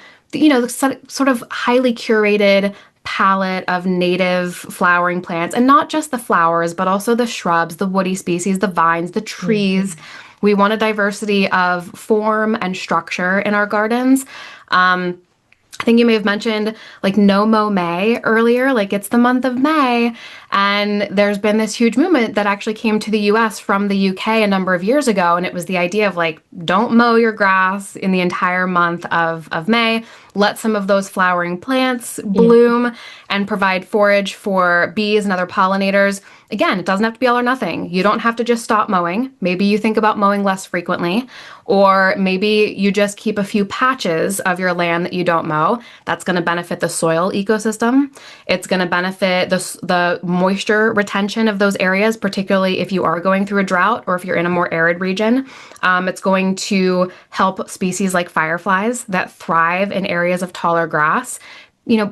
sort of highly curated palette of native flowering plants, and not just the flowers, but also the shrubs, the woody species, the vines, the trees. We want a diversity of form and structure in our gardens. I think you may have mentioned like No Mow May earlier, like it's the month of May. And there's been this huge movement that actually came to the US from the UK a number of years ago. And it was the idea of like, don't mow your grass in the entire month of May. Let some of those flowering plants bloom and provide forage for bees and other pollinators. Again, it doesn't have to be all or nothing. You don't have to just stop mowing. Maybe you think about mowing less frequently, or maybe you just keep a few patches of your land that you don't mow. That's going to benefit the soil ecosystem. It's going to benefit the moisture retention of those areas, particularly if you are going through a drought or if you're in a more arid region. It's going to help species like fireflies that thrive in areas of taller grass.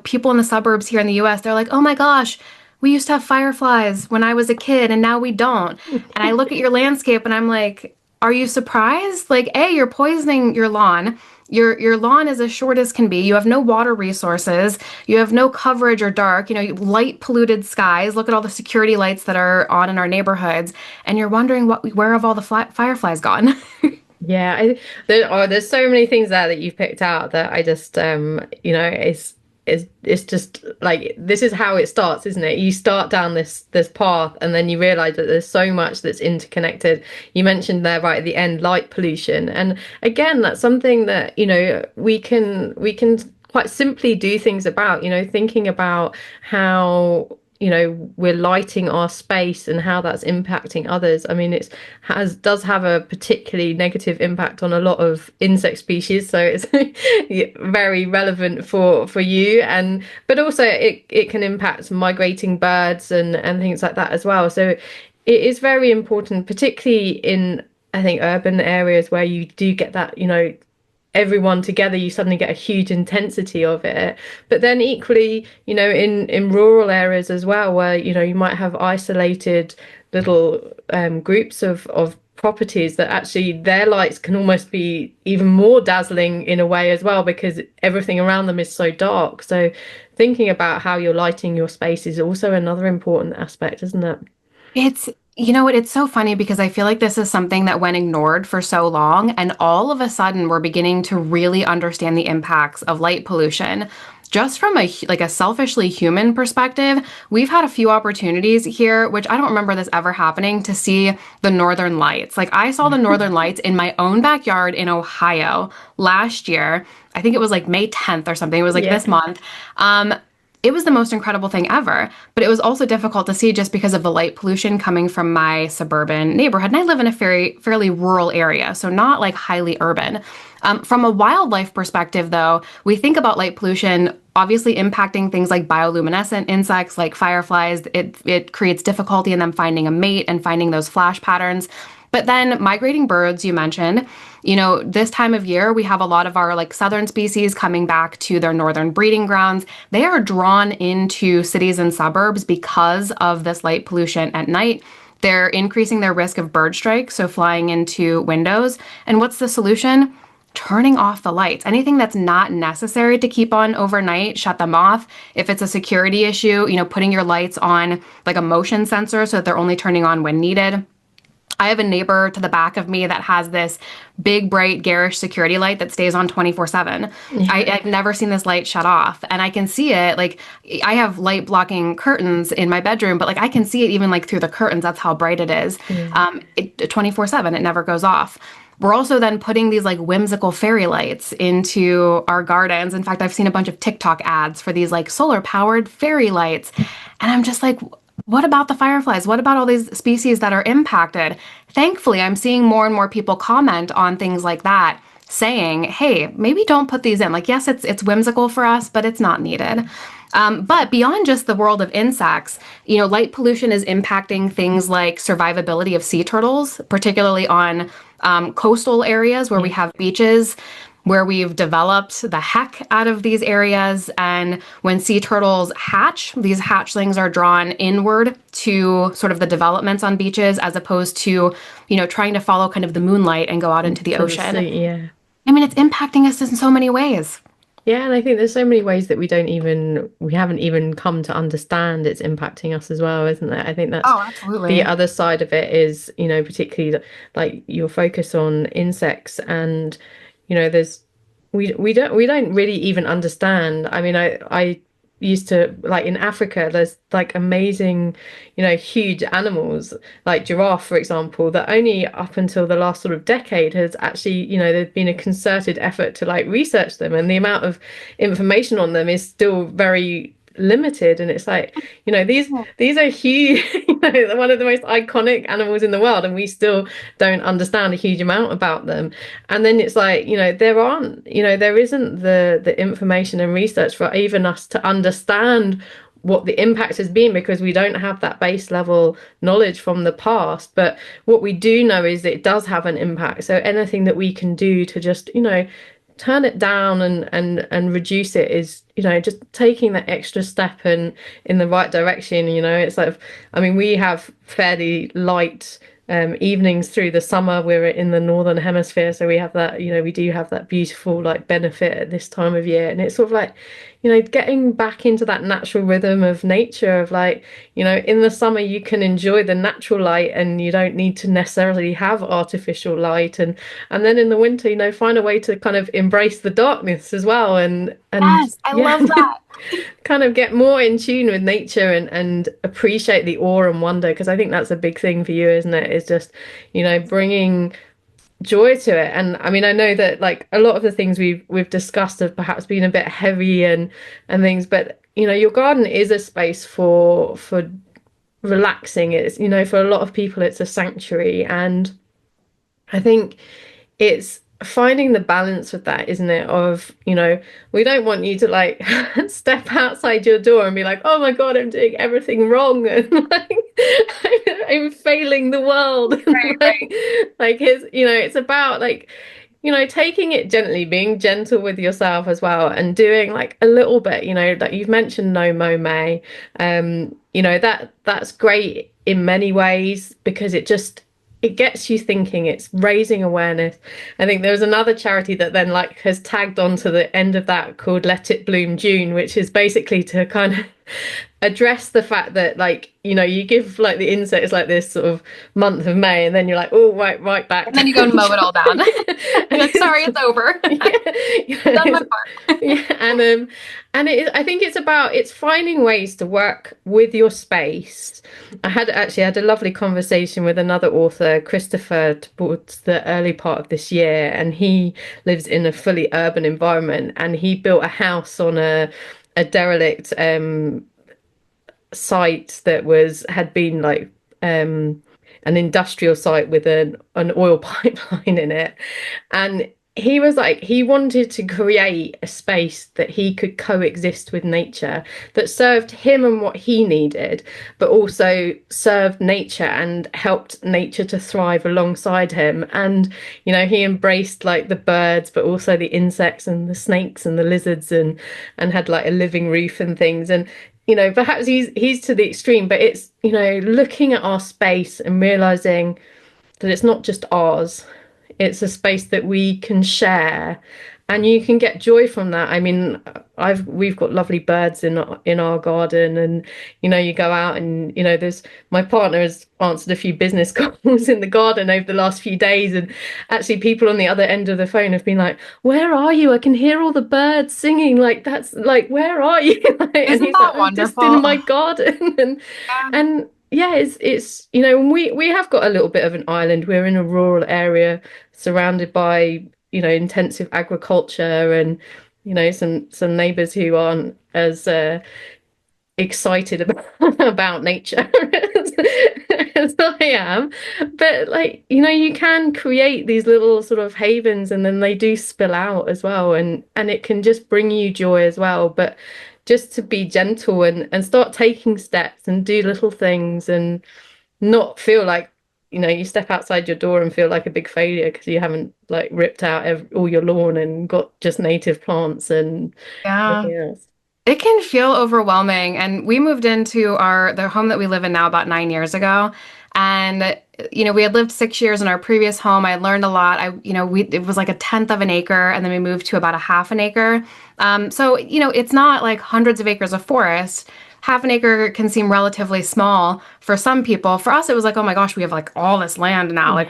People in the suburbs here in the US, they're like, oh my gosh, we used to have fireflies when I was a kid and now we don't. And I look at your landscape and I'm like, are you surprised? Like, A, you're poisoning your lawn. Your lawn is as short as can be. You have no water resources. You have no coverage or dark, light polluted skies. Look at all the security lights that are on in our neighborhoods. And you're wondering where have all the fireflies gone? Yeah, there's so many things there that you've picked out that I just, it's just like, this is how it starts, isn't it? You start down this path and then you realize that there's so much that's interconnected. You mentioned there right at the end, light pollution. And again, that's something that, we can quite simply do things about, thinking about how we're lighting our space and how that's impacting others. I mean, does have a particularly negative impact on a lot of insect species, so it's very relevant for you, but also it can impact migrating birds and things like that as well. So it is very important, particularly in, I think, urban areas where you do get that, everyone together, you suddenly get a huge intensity of it. But then equally, in rural areas as well, where, you might have isolated little groups of properties that actually their lights can almost be even more dazzling in a way as well, because everything around them is so dark. So thinking about how you're lighting your space is also another important aspect, isn't it? It's so funny because I feel like this is something that went ignored for so long, and all of a sudden we're beginning to really understand the impacts of light pollution. Just from a selfishly human perspective, we've had a few opportunities here, which I don't remember this ever happening, to see the Northern Lights. Like, I saw the Northern Lights in my own backyard in Ohio last year. I think it was like May 10th or something. It was like this month. It was the most incredible thing ever, but it was also difficult to see just because of the light pollution coming from my suburban neighborhood. And I live in a fairly rural area, so not like highly urban. From a wildlife perspective, though, we think about light pollution obviously impacting things like bioluminescent insects like fireflies. It creates difficulty in them finding a mate and finding those flash patterns. But then migrating birds, you mentioned, this time of year, we have a lot of our like southern species coming back to their northern breeding grounds. They are drawn into cities and suburbs because of this light pollution at night. They're increasing their risk of bird strike, so flying into windows. And what's the solution? Turning off the lights. Anything that's not necessary to keep on overnight, shut them off. If it's a security issue, putting your lights on like a motion sensor so that they're only turning on when needed. I have a neighbor to the back of me that has this big, bright, garish security light that stays on 24/7. I've never seen this light shut off. And I can see it. Like, I have light blocking curtains in my bedroom, but like I can see it even like through the curtains. That's how bright it is. 24/7, it never goes off. We're also then putting these like whimsical fairy lights into our gardens. In fact, I've seen a bunch of TikTok ads for these like solar powered fairy lights. And I'm just like, what about the fireflies? What about all these species that are impacted? Thankfully, I'm seeing more and more people comment on things like that, saying, hey, maybe don't put these in. Like, yes, it's whimsical for us, but it's not needed. But beyond just the world of insects, light pollution is impacting things like survivability of sea turtles, particularly on coastal areas where we have beaches, where we've developed the heck out of these areas. And when sea turtles hatch, these hatchlings are drawn inward to sort of the developments on beaches as opposed to, trying to follow kind of the moonlight and go out into the ocean. Yeah. I mean, it's impacting us in so many ways. Yeah, and I think there's so many ways that we haven't even come to understand it's impacting us as well, isn't there? I think that's Oh, absolutely. the other side of it is, particularly like your focus on insects and, there's we don't really even understand. I mean, I used to like in Africa, there's like amazing, huge animals like giraffe, for example, that only up until the last sort of decade has actually, there's been a concerted effort to like research them, and the amount of information on them is still very limited. And it's like, these are huge, one of the most iconic animals in the world, and we still don't understand a huge amount about them. And then it's like, there isn't the information and research for even us to understand what the impact has been, because we don't have that base level knowledge from the past. But what we do know is that it does have an impact. So anything that we can do to just, turn it down and reduce it is, just taking that extra step and in the right direction. It's like, I mean, we have fairly light evenings through the summer. We're in the northern hemisphere, so we have that, we do have that beautiful like benefit at this time of year. And it's sort of like, getting back into that natural rhythm of nature of like, in the summer you can enjoy the natural light and you don't need to necessarily have artificial light. And then in the winter, find a way to kind of embrace the darkness as well. And Yes, I love that. kind of get more in tune with nature and appreciate the awe and wonder, because I think that's a big thing for you, isn't it? Is just, bringing joy to it. And I mean, I know that like a lot of the things we've discussed have perhaps been a bit heavy and things, but your garden is a space for relaxing. It's, for a lot of people it's a sanctuary, and I think it's finding the balance with that, isn't it? Of, we don't want you to like step outside your door and be like, oh my God, I'm doing everything wrong and like I'm failing the world. Right, right. Like it's about like, taking it gently, being gentle with yourself as well, and doing like a little bit, like you've mentioned no mow May. That's great in many ways because it gets you thinking, it's raising awareness. I think there was another charity that then like has tagged on to the end of that called Let It Bloom June, which is basically to kind of address the fact that like, you give like the insects like this sort of month of May, and then you're like, oh, right back. And then you go and mow it all down. You're like, sorry, it's over. Done my part. Yeah, and I think it's finding ways to work with your space. I had a lovely conversation with another author, Christopher, towards the early part of this year, and he lives in a fully urban environment, and he built a house on a derelict site that had been like an industrial site with an oil pipeline in it. And he was like, he wanted to create a space that he could coexist with nature, that served him and what he needed, but also served nature and helped nature to thrive alongside him. And, you know, he embraced like the birds, but also the insects and the snakes and the lizards, and had like a living roof and things. And, you know, perhaps he's to the extreme, but it's, you know, looking at our space and realizing that it's not just ours. It's a space that we can share, and you can get joy from that. I mean, we've got lovely birds in our garden, and you know, you go out and you know, there's my partner has answered a few business calls in the garden over the last few days, and actually people on the other end of the phone have been like, "Where are you? I can hear all the birds singing. Like that's like, where are you?" And Isn't he's like, that "I'm just in wonderful? my garden," Yeah. and yeah, it's you know, we have got a little bit of an island. We're in a rural area surrounded by, you know, intensive agriculture, and you know, some neighbors who aren't as excited about about nature as I am. But like, you know, you can create these little sort of havens, and then they do spill out as well, and it can just bring you joy as well. But just to be gentle and start taking steps and do little things, and not feel like, you know, you step outside your door and feel like a big failure because you haven't like ripped out all your lawn and got just native plants and Yeah. everything else. It can feel overwhelming. And we moved into the home that we live in now about 9 years ago. And, you know, we had lived 6 years in our previous home. I learned a lot. It was like a tenth of an acre, and then we moved to about a half an acre. So, you know, it's not like hundreds of acres of forest. Half an acre can seem relatively small for some people. For us, it was like, oh my gosh, we have like all this land now. Like,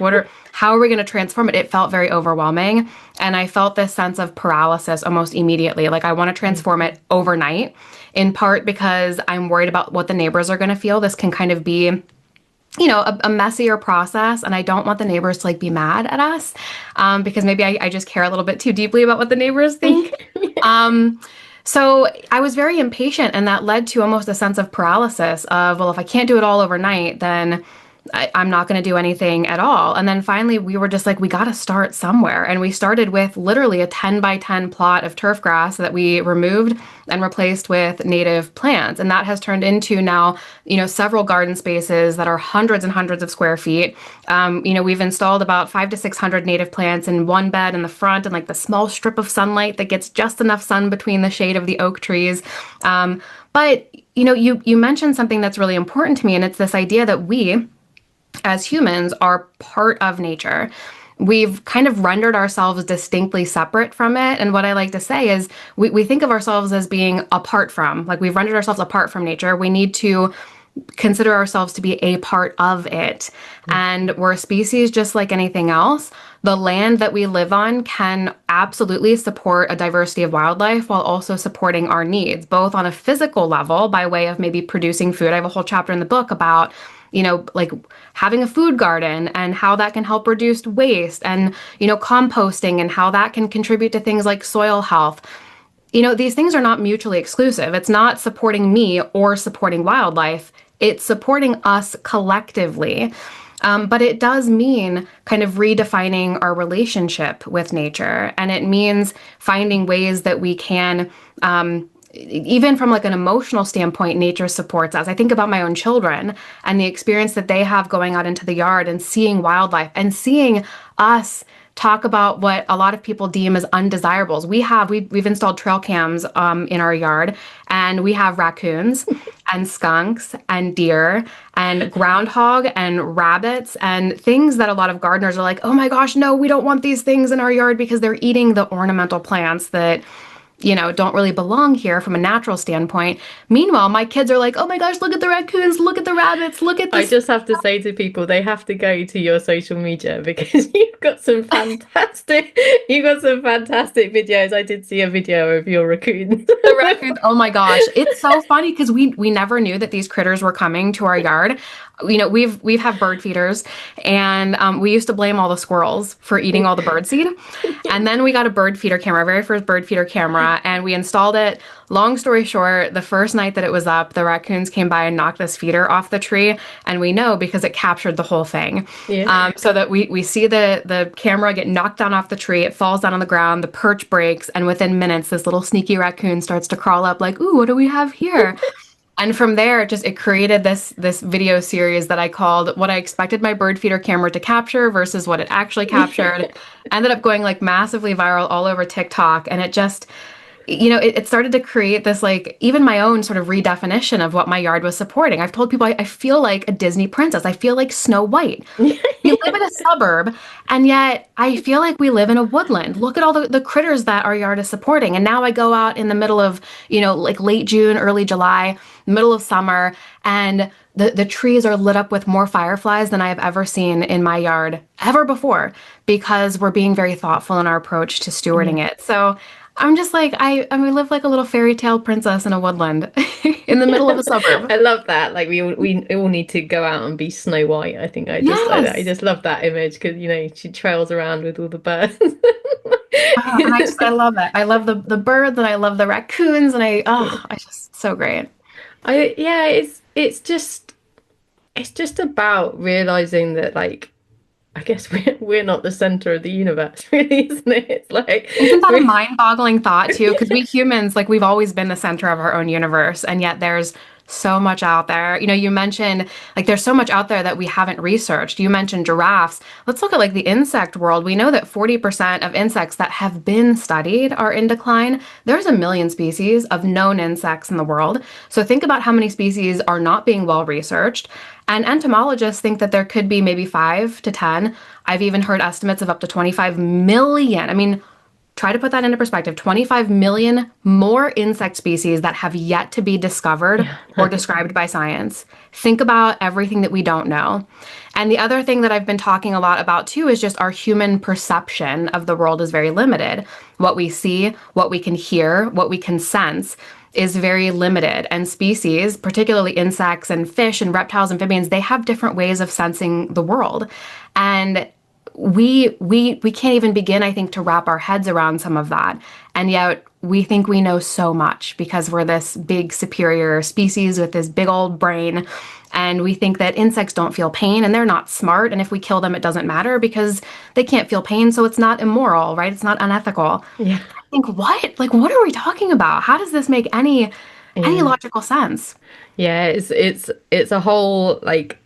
how are we going to transform it? It felt very overwhelming. And I felt this sense of paralysis almost immediately. Like, I want to transform it overnight, in part because I'm worried about what the neighbors are going to feel. This can kind of be, you know, a messier process, and I don't want the neighbors to like be mad at us, because maybe I just care a little bit too deeply about what the neighbors think. Um, so I was very impatient, and that led to almost a sense of paralysis of, well, if I can't do it all overnight, then I'm not going to do anything at all. And then finally, we were just like, we got to start somewhere. And we started with literally a 10 by 10 plot of turf grass that we removed and replaced with native plants. And that has turned into now, you know, several garden spaces that are hundreds and hundreds of square feet. You know, we've installed about 500 to 600 native plants in one bed in the front, and like the small strip of sunlight that gets just enough sun between the shade of the oak trees. But, you know, you mentioned something that's really important to me, and it's this idea that we, as humans, are part of nature. We've kind of rendered ourselves distinctly separate from it. And what I like to say is we think of ourselves as being apart from, like, we've rendered ourselves apart from nature. We need to consider ourselves to be a part of it. And we're a species just like anything else. The land that we live on can absolutely support a diversity of wildlife while also supporting our needs, both on a physical level by way of maybe producing food. I have a whole chapter in the book about, you know, like having a food garden and how that can help reduce waste, and, you know, composting and how that can contribute to things like soil health. You know, these things are not mutually exclusive. It's not supporting me or supporting wildlife. It's supporting us collectively. But it does mean kind of redefining our relationship with nature. And it means finding ways that we can, even from like an emotional standpoint, nature supports us. I think about my own children and the experience that they have going out into the yard and seeing wildlife and seeing us talk about what a lot of people deem as undesirables. We've installed trail cams in our yard, and we have raccoons and skunks and deer and groundhog and rabbits and things that a lot of gardeners are like, oh my gosh, no, we don't want these things in our yard because they're eating the ornamental plants that, you know, don't really belong here from a natural standpoint. Meanwhile, my kids are like, oh my gosh, look at the raccoons, look at the rabbits, look at I this. just have to say to people, they have to go to your social media because you've got some fantastic videos. I did see a video of your raccoons. The raccoons, oh my gosh. It's so funny because we never knew that these critters were coming to our yard. we've have bird feeders, and we used to blame all the squirrels for eating all the bird seed. And then we got a bird feeder camera, our very first bird feeder camera, and we installed it. Long story short, the first night that it was up, the raccoons came by and knocked this feeder off the tree, and we know because it captured the whole thing. Yeah. So that we see the camera get knocked down off the tree, it falls down on the ground, the perch breaks, and within minutes, this little sneaky raccoon starts to crawl up like, "Ooh, what do we have here?" And from there, it created this video series that I called "What I Expected My Bird Feeder Camera to Capture versus What It Actually Captured." Ended up going like massively viral all over TikTok, and it just, it started to create this, like, even my own sort of redefinition of what my yard was supporting. I've told people I feel like a Disney princess. I feel like Snow White. We live in a suburb, and yet I feel like we live in a woodland. Look at all the critters that our yard is supporting. And now I go out in the middle of, like late June, early July, middle of summer, and the trees are lit up with more fireflies than I have ever seen in my yard ever before, because we're being very thoughtful in our approach to stewarding it. So I'm just like, I live like a little fairy tale princess in a woodland in the middle of a suburb. I love that. Like we all need to go out and be Snow White. I think I Yes. just love that image because she trails around with all the birds. And I love it. I love the birds, and I love the raccoons, and I just so great. I yeah, it's just about realizing that, like, I guess we're not the center of the universe, really, isn't it? It's like Isn't that a we mind-boggling thought too? Because we humans, like, we've always been the center of our own universe, and yet there's so much out there. You mentioned, like, there's so much out there that we haven't researched. You mentioned giraffes. Let's look at, like, the insect world. We know that 40% of insects that have been studied are in decline. There's a million species of known insects in the world. So think about how many species are not being well researched. And entomologists think that there could be maybe 5 to 10. I've even heard estimates of up to 25 million. I mean, try to put that into perspective. 25 million more insect species that have yet to be discovered or described by science. Think about everything that we don't know. And the other thing that I've been talking a lot about too is just our human perception of the world is very limited. What we see, what we can hear, what we can sense is very limited. And species, particularly insects and fish and reptiles, amphibians, they have different ways of sensing the world. And we can't even begin, I think, to wrap our heads around some of that. And yet we think we know so much because we're this big superior species with this big old brain. And we think that insects don't feel pain and they're not smart. And if we kill them, it doesn't matter because they can't feel pain. So it's not immoral, right? It's not unethical. yeah I think, what? Like, what are we talking about? How does this make any yeah logical sense? yeah. It's a whole, like,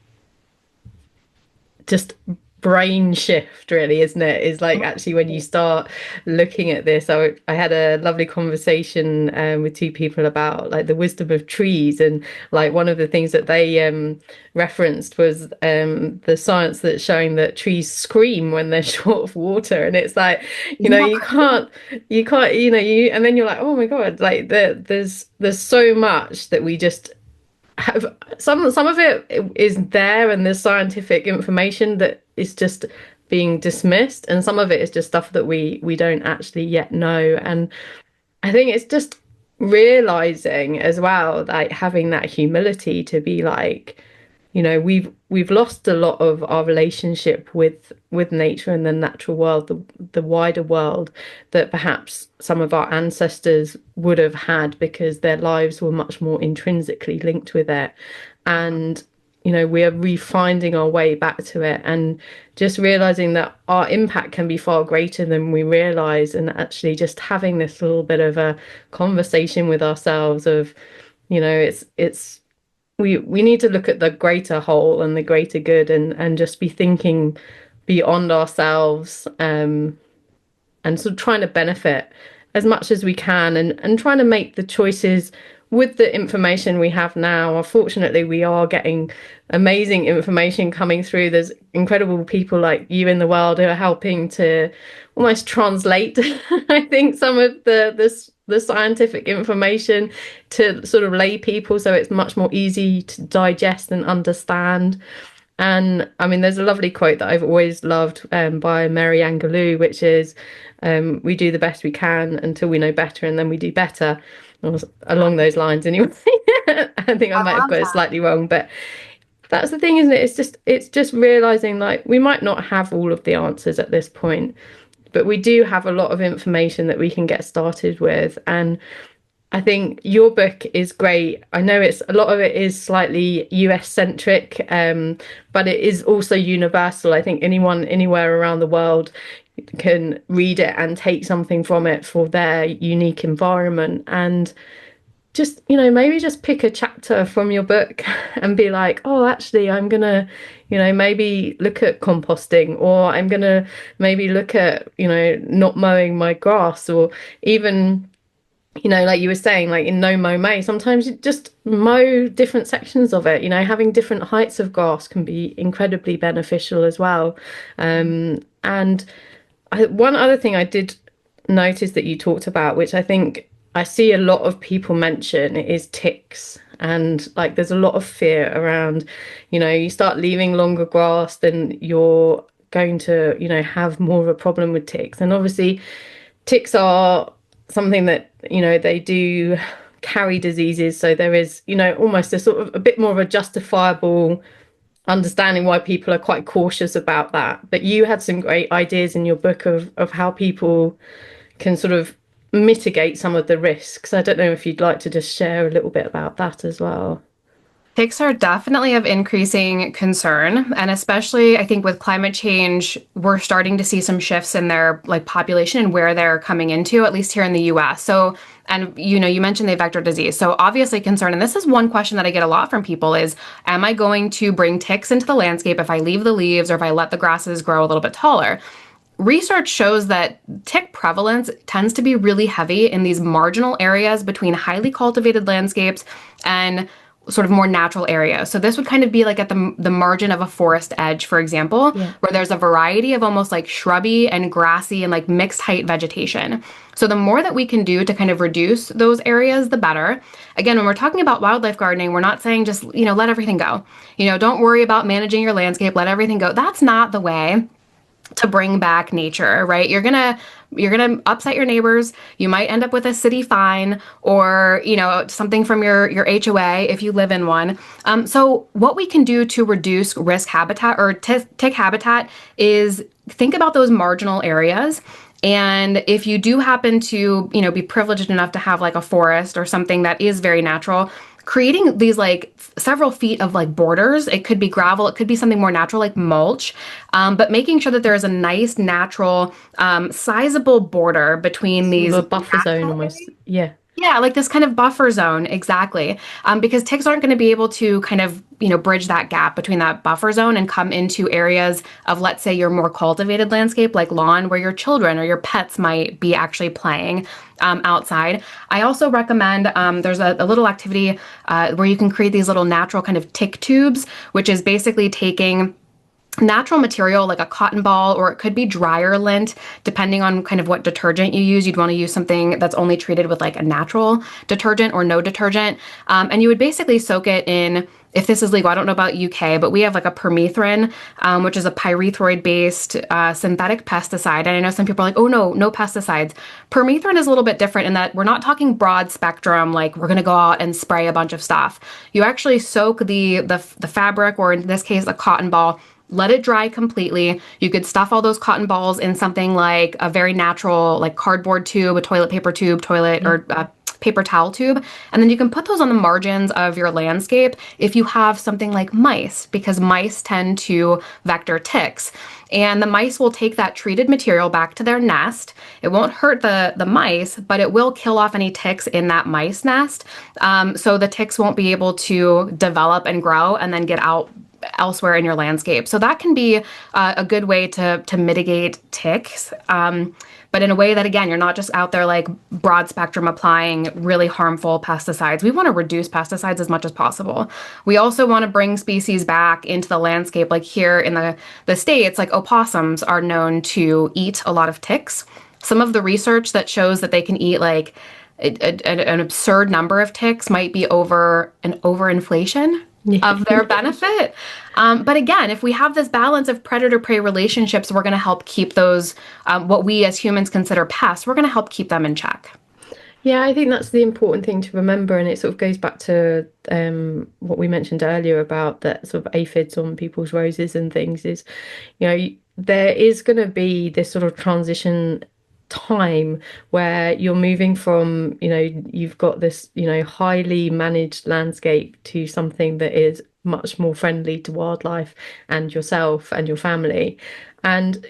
just brain shift, really, isn't it? Is like, actually, when you start looking at this, I had a lovely conversation with two people about, like, the wisdom of trees, and, like, one of the things that they referenced was the science that's showing that trees scream when they're short of water, and it's like, Yeah. you can't, and then you're like, oh my God, like, there's so much that we just have. Some of it is there, and there's scientific information that is just being dismissed, and some of it is just stuff that we don't actually yet know. And I think it's just realizing as well, like, having that humility to be like, we've lost a lot of our relationship with nature and the natural world, the wider world, that perhaps some of our ancestors would have had because their lives were much more intrinsically linked with it. And we are refinding our way back to it, and just realizing that our impact can be far greater than we realize, and actually just having this little bit of a conversation with ourselves of, it's we need to look at the greater whole and the greater good, and just be thinking beyond ourselves, and sort of trying to benefit as much as we can, and trying to make the choices with the information we have now. Unfortunately, we are getting amazing information coming through. There's incredible people like you in the world who are helping to almost translate, I think, some of the scientific information to sort of lay people, so it's much more easy to digest and understand. And I mean, there's a lovely quote that I've always loved, by Mary Angelou, which is, we do the best we can until we know better, and then we do better. Along those lines, anyway. I think I I might have love got it that. slightly wrong, but That's the thing, isn't it? It's just realizing like we might not have all of the answers at this point, but we do have a lot of information that we can get started with. And I think your book is great. I know it's a lot of it is slightly US centric, but it is also universal. I think anyone anywhere around the world can read it and take something from it for their unique environment. And just, maybe just pick a chapter from your book and be like, oh, actually, I'm gonna, maybe look at composting, or I'm gonna maybe look at, not mowing my grass, or even, like you were saying, like in No Mow May, sometimes you just mow different sections of it. Having different heights of grass can be incredibly beneficial as well. And one other thing I did notice that you talked about, which I think I see a lot of people mention, is ticks. And like there's a lot of fear around, you start leaving longer grass, then you're going to, have more of a problem with ticks. And obviously, ticks are something that, they do carry diseases. So there is, almost a sort of a bit more of a justifiable understanding why people are quite cautious about that. But you had some great ideas in your book of how people can sort of mitigate some of the risks. I don't know if you'd like to just share a little bit about that as well. Ticks are definitely of increasing concern, and especially I think with climate change, we're starting to see some shifts in their like population and where they're coming into, at least here in the US. So, and you mentioned the vector disease. So obviously concern, and this is one question that I get a lot from people is, am I going to bring ticks into the landscape if I leave the leaves or if I let the grasses grow a little bit taller? Research shows that tick prevalence tends to be really heavy in these marginal areas between highly cultivated landscapes and sort of more natural areas. So this would kind of be like at the margin of a forest edge, for example, Yeah. where there's a variety of almost like shrubby and grassy and like mixed height vegetation. So the more that we can do to kind of reduce those areas, the better. Again, when we're talking about wildlife gardening, we're not saying just, let everything go. Don't worry about managing your landscape, let everything go. That's not the way to bring back nature, right? You're gonna upset your neighbors. You might end up with a city fine or something from your HOA if you live in one. So what we can do to reduce risk habitat or tick habitat is think about those marginal areas. And if you do happen to be privileged enough to have like a forest or something that is very natural, creating these like several feet of like borders. It could be gravel, it could be something more natural like mulch, but making sure that there is a nice natural sizable border between these The buffer zone natural almost. areas. Yeah. Yeah, like this kind of buffer zone, exactly. Because ticks aren't going to be able to kind of, bridge that gap between that buffer zone and come into areas of, let's say, your more cultivated landscape, like lawn, where your children or your pets might be actually playing outside. I also recommend there's a little activity where you can create these little natural kind of tick tubes, which is basically taking natural material like a cotton ball, or it could be dryer lint, depending on kind of what detergent you use. You'd want to use something that's only treated with like a natural detergent or no detergent. And you would basically soak it in, if this is legal, I don't know about UK, but we have like a permethrin, which is a pyrethroid-based synthetic pesticide. And I know some people are like, oh no pesticides. Permethrin is a little bit different in that we're not talking broad spectrum, like we're going to go out and spray a bunch of stuff. You actually soak the fabric, or in this case, a cotton ball, let it dry completely. You could stuff all those cotton balls in something like a very natural, like cardboard tube, a toilet paper tube, or paper towel tube. And then you can put those on the margins of your landscape if you have something like mice, because mice tend to vector ticks. And the mice will take that treated material back to their nest. It won't hurt the mice, but it will kill off any ticks in that mice nest. So the ticks won't be able to develop and grow and then get out elsewhere in your landscape. So that can be a good way to mitigate ticks, but in a way that, again, you're not just out there like broad spectrum applying really harmful pesticides. We want to reduce pesticides as much as possible. We also want to bring species back into the landscape. Like here in the States, like opossums are known to eat a lot of ticks. Some of the research that shows that they can eat like an absurd number of ticks might be over an overinflation of their benefit. But again, if we have this balance of predator-prey relationships, we're going to help keep those, what we as humans consider pests, we're going to help keep them in check. Yeah, I think that's the important thing to remember, and it sort of goes back to what we mentioned earlier about that sort of aphids on people's roses and things. Is there is going to be this sort of transition time where you're moving from you've got this highly managed landscape to something that is much more friendly to wildlife and yourself and your family. And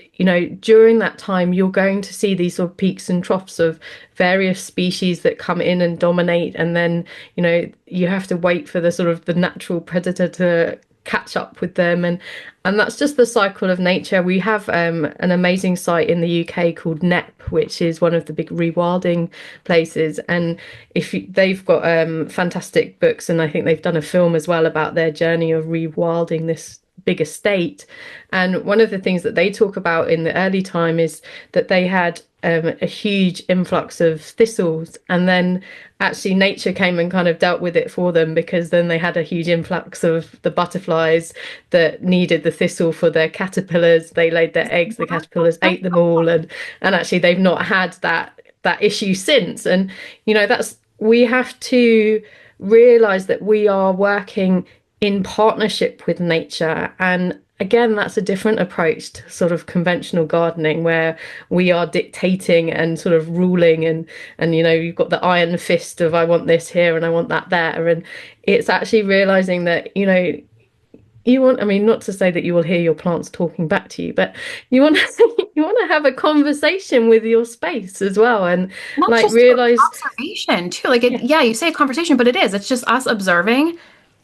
during that time you're going to see these sort of peaks and troughs of various species that come in and dominate, and then you have to wait for the sort of the natural predator to catch up with them, and that's just the cycle of nature. We have an amazing site in the UK called NEP, which is one of the big rewilding places, and they've got fantastic books, and I think they've done a film as well about their journey of rewilding this big estate. And one of the things that they talk about in the early time is that they had a huge influx of thistles, and then actually nature came and kind of dealt with it for them, because then they had a huge influx of the butterflies that needed the thistle for their caterpillars. They laid their eggs, the caterpillars ate them all, and actually they've not had that issue since. And that's, we have to realize that we are working in partnership with nature. And again, that's a different approach to sort of conventional gardening, where we are dictating and sort of ruling, and you've got the iron fist of I want this here and I want that there. And it's actually realizing that you want, I mean, not to say that you will hear your plants talking back to you, but you want to you want to have a conversation with your space as well, and Not like just through realize. observation too. Like Yeah. yeah, you say a conversation, but it is. It's just us observing,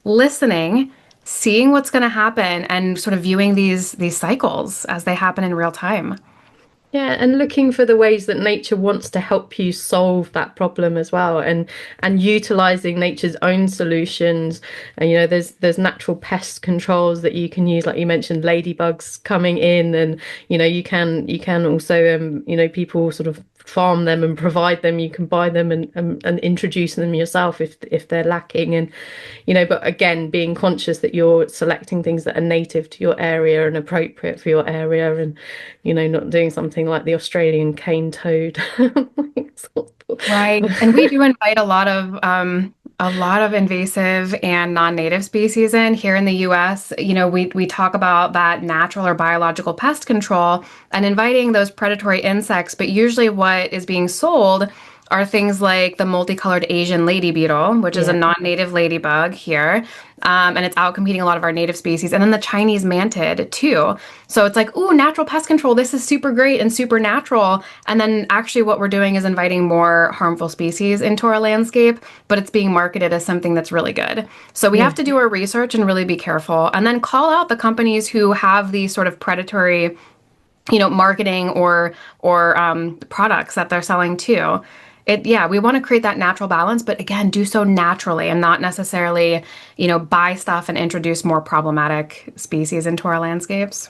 listening, seeing what's going to happen, and sort of viewing these cycles as they happen in real time. Yeah, and looking for the ways that nature wants to help you solve that problem as well, and utilizing nature's own solutions. And there's natural pest controls that you can use, like you mentioned, ladybugs coming in, and you can also people sort of farm them and provide them. You can buy them and introduce them yourself if they're lacking. And but again, being conscious that you're selecting things that are native to your area and appropriate for your area, and not doing something like the Australian cane toad. Right. And we do invite a lot of invasive and non-native species in here in the US. We talk about that natural or biological pest control and inviting those predatory insects, but usually what is being sold are things like the multicolored Asian lady beetle, which is a Yeah. non-native ladybug here. And it's out competing a lot of our native species. And then the Chinese mantid too. So it's like, ooh, natural pest control. This is super great and super natural. And then actually what we're doing is inviting more harmful species into our landscape, but it's being marketed as something that's really good. So we Yeah. have to do our research and really be careful, and then call out the companies who have these sort of predatory marketing or products that they're selling too. Yeah, we want to create that natural balance, but again, do so naturally and not necessarily, buy stuff and introduce more problematic species into our landscapes.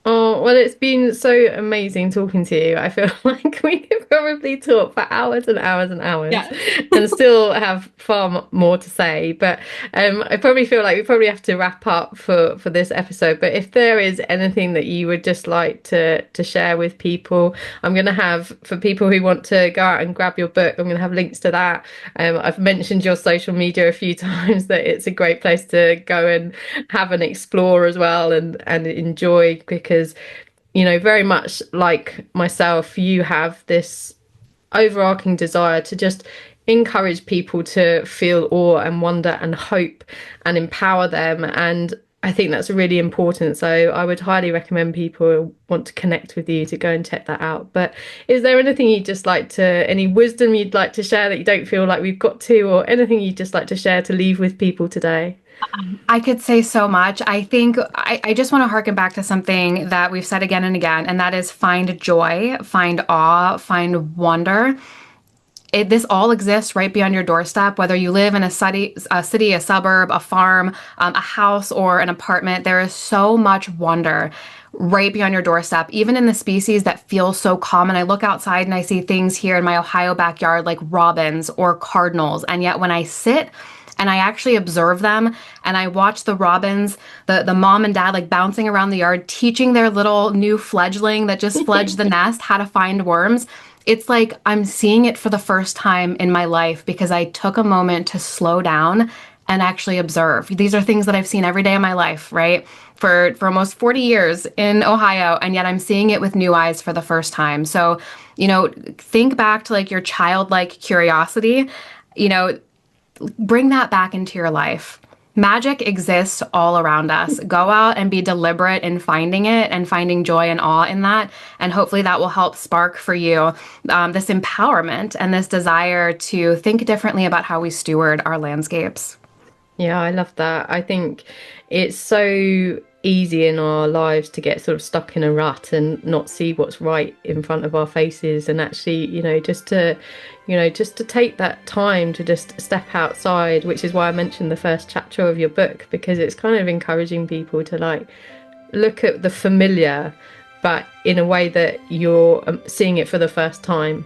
Oh, well, it's been so amazing talking to you. I feel like we could probably talk for hours and hours and hours Yeah. and still have far more to say. But I probably feel like we probably have to wrap up for this episode. But if there is anything that you would just like to share with people, I'm going to have, for people who want to go out and grab your book, I'm going to have links to that. I've mentioned your social media a few times, that it's a great place to go and have an explore as well, and enjoy, because very much like myself, you have this overarching desire to just encourage people to feel awe and wonder and hope and empower them. And I think that's really important. So I would highly recommend people who want to connect with you to go and check that out. But is there anything you'd just like to, any wisdom you'd like to share that you don't feel like we've got to, or anything you'd just like to share to leave with people today? I could say so much. I think I just want to harken back to something that we've said again and again, and that is find joy, find awe, find wonder. This all exists right beyond your doorstep, whether you live in a suburb, a farm, a house, or an apartment. There is so much wonder right beyond your doorstep, even in the species that feel so common. I look outside and I see things here in my Ohio backyard like robins or cardinals. And yet when I sit and I actually observe them and I watch the robins, the mom and dad like bouncing around the yard, teaching their little new fledgling that just fledged the nest how to find worms, it's like I'm seeing it for the first time in my life because I took a moment to slow down and actually observe. These are things that I've seen every day of my life, right? For almost 40 years in Ohio, and yet I'm seeing it with new eyes for the first time. So, think back to like your childlike curiosity, you know, bring that back into your life. Magic exists all around us. Go out and be deliberate in finding it and finding joy and awe in that. And hopefully that will help spark for you this empowerment and this desire to think differently about how we steward our landscapes. Yeah, I love that. I think it's so easy in our lives to get sort of stuck in a rut and not see what's right in front of our faces, and actually, just to take that time to just step outside, which is why I mentioned the first chapter of your book, because it's kind of encouraging people to like look at the familiar, but in a way that you're seeing it for the first time.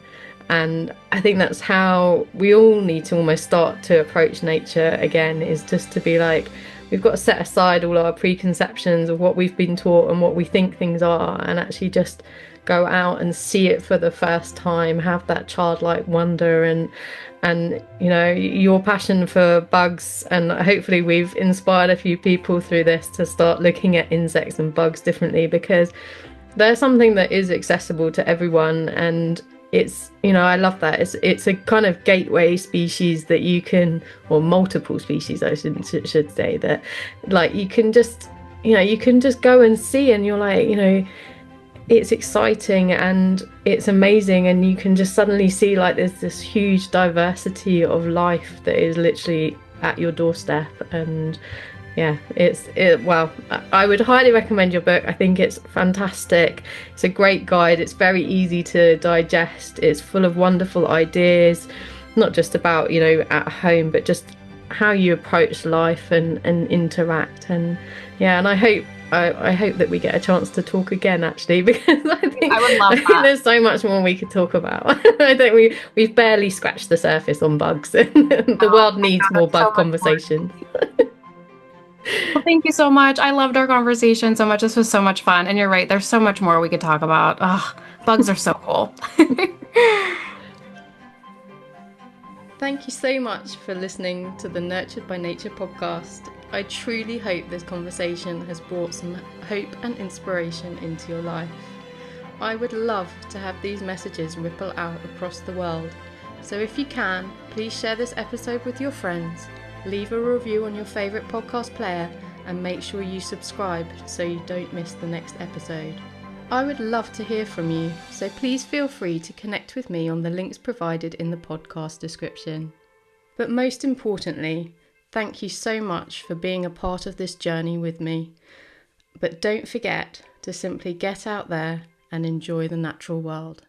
And I think that's how we all need to almost start to approach nature again, is just to be like, we've got to set aside all our preconceptions of what we've been taught and what we think things are, and actually just go out and see it for the first time, have that childlike wonder. And your passion for bugs, and hopefully we've inspired a few people through this to start looking at insects and bugs differently, because they're something that is accessible to everyone. And it's, I love that it's a kind of gateway species that you can, or multiple species I should say, that like you can just go and see, and you're like, it's exciting and it's amazing, and you can just suddenly see like there's this huge diversity of life that is literally at your doorstep. And yeah, well, I would highly recommend your book. I think it's fantastic. It's a great guide. It's very easy to digest. It's full of wonderful ideas, not just about, at home, but just how you approach life and interact. And yeah, and I hope that we get a chance to talk again, actually, because I would love that. there's so much more we could talk about. I think we've barely scratched the surface on bugs. The world needs more bug conversations. Well, thank you so much. I loved our conversation so much. This was so much fun. And you're right, there's so much more we could talk about. Ugh, bugs are so cool. Thank you so much for listening to the Nurtured by Nature podcast. I truly hope this conversation has brought some hope and inspiration into your life. I would love to have these messages ripple out across the world. So if you can, please share this episode with your friends. Leave a review on your favourite podcast player, and make sure you subscribe so you don't miss the next episode. I would love to hear from you, so please feel free to connect with me on the links provided in the podcast description. But most importantly, thank you so much for being a part of this journey with me. But don't forget to simply get out there and enjoy the natural world.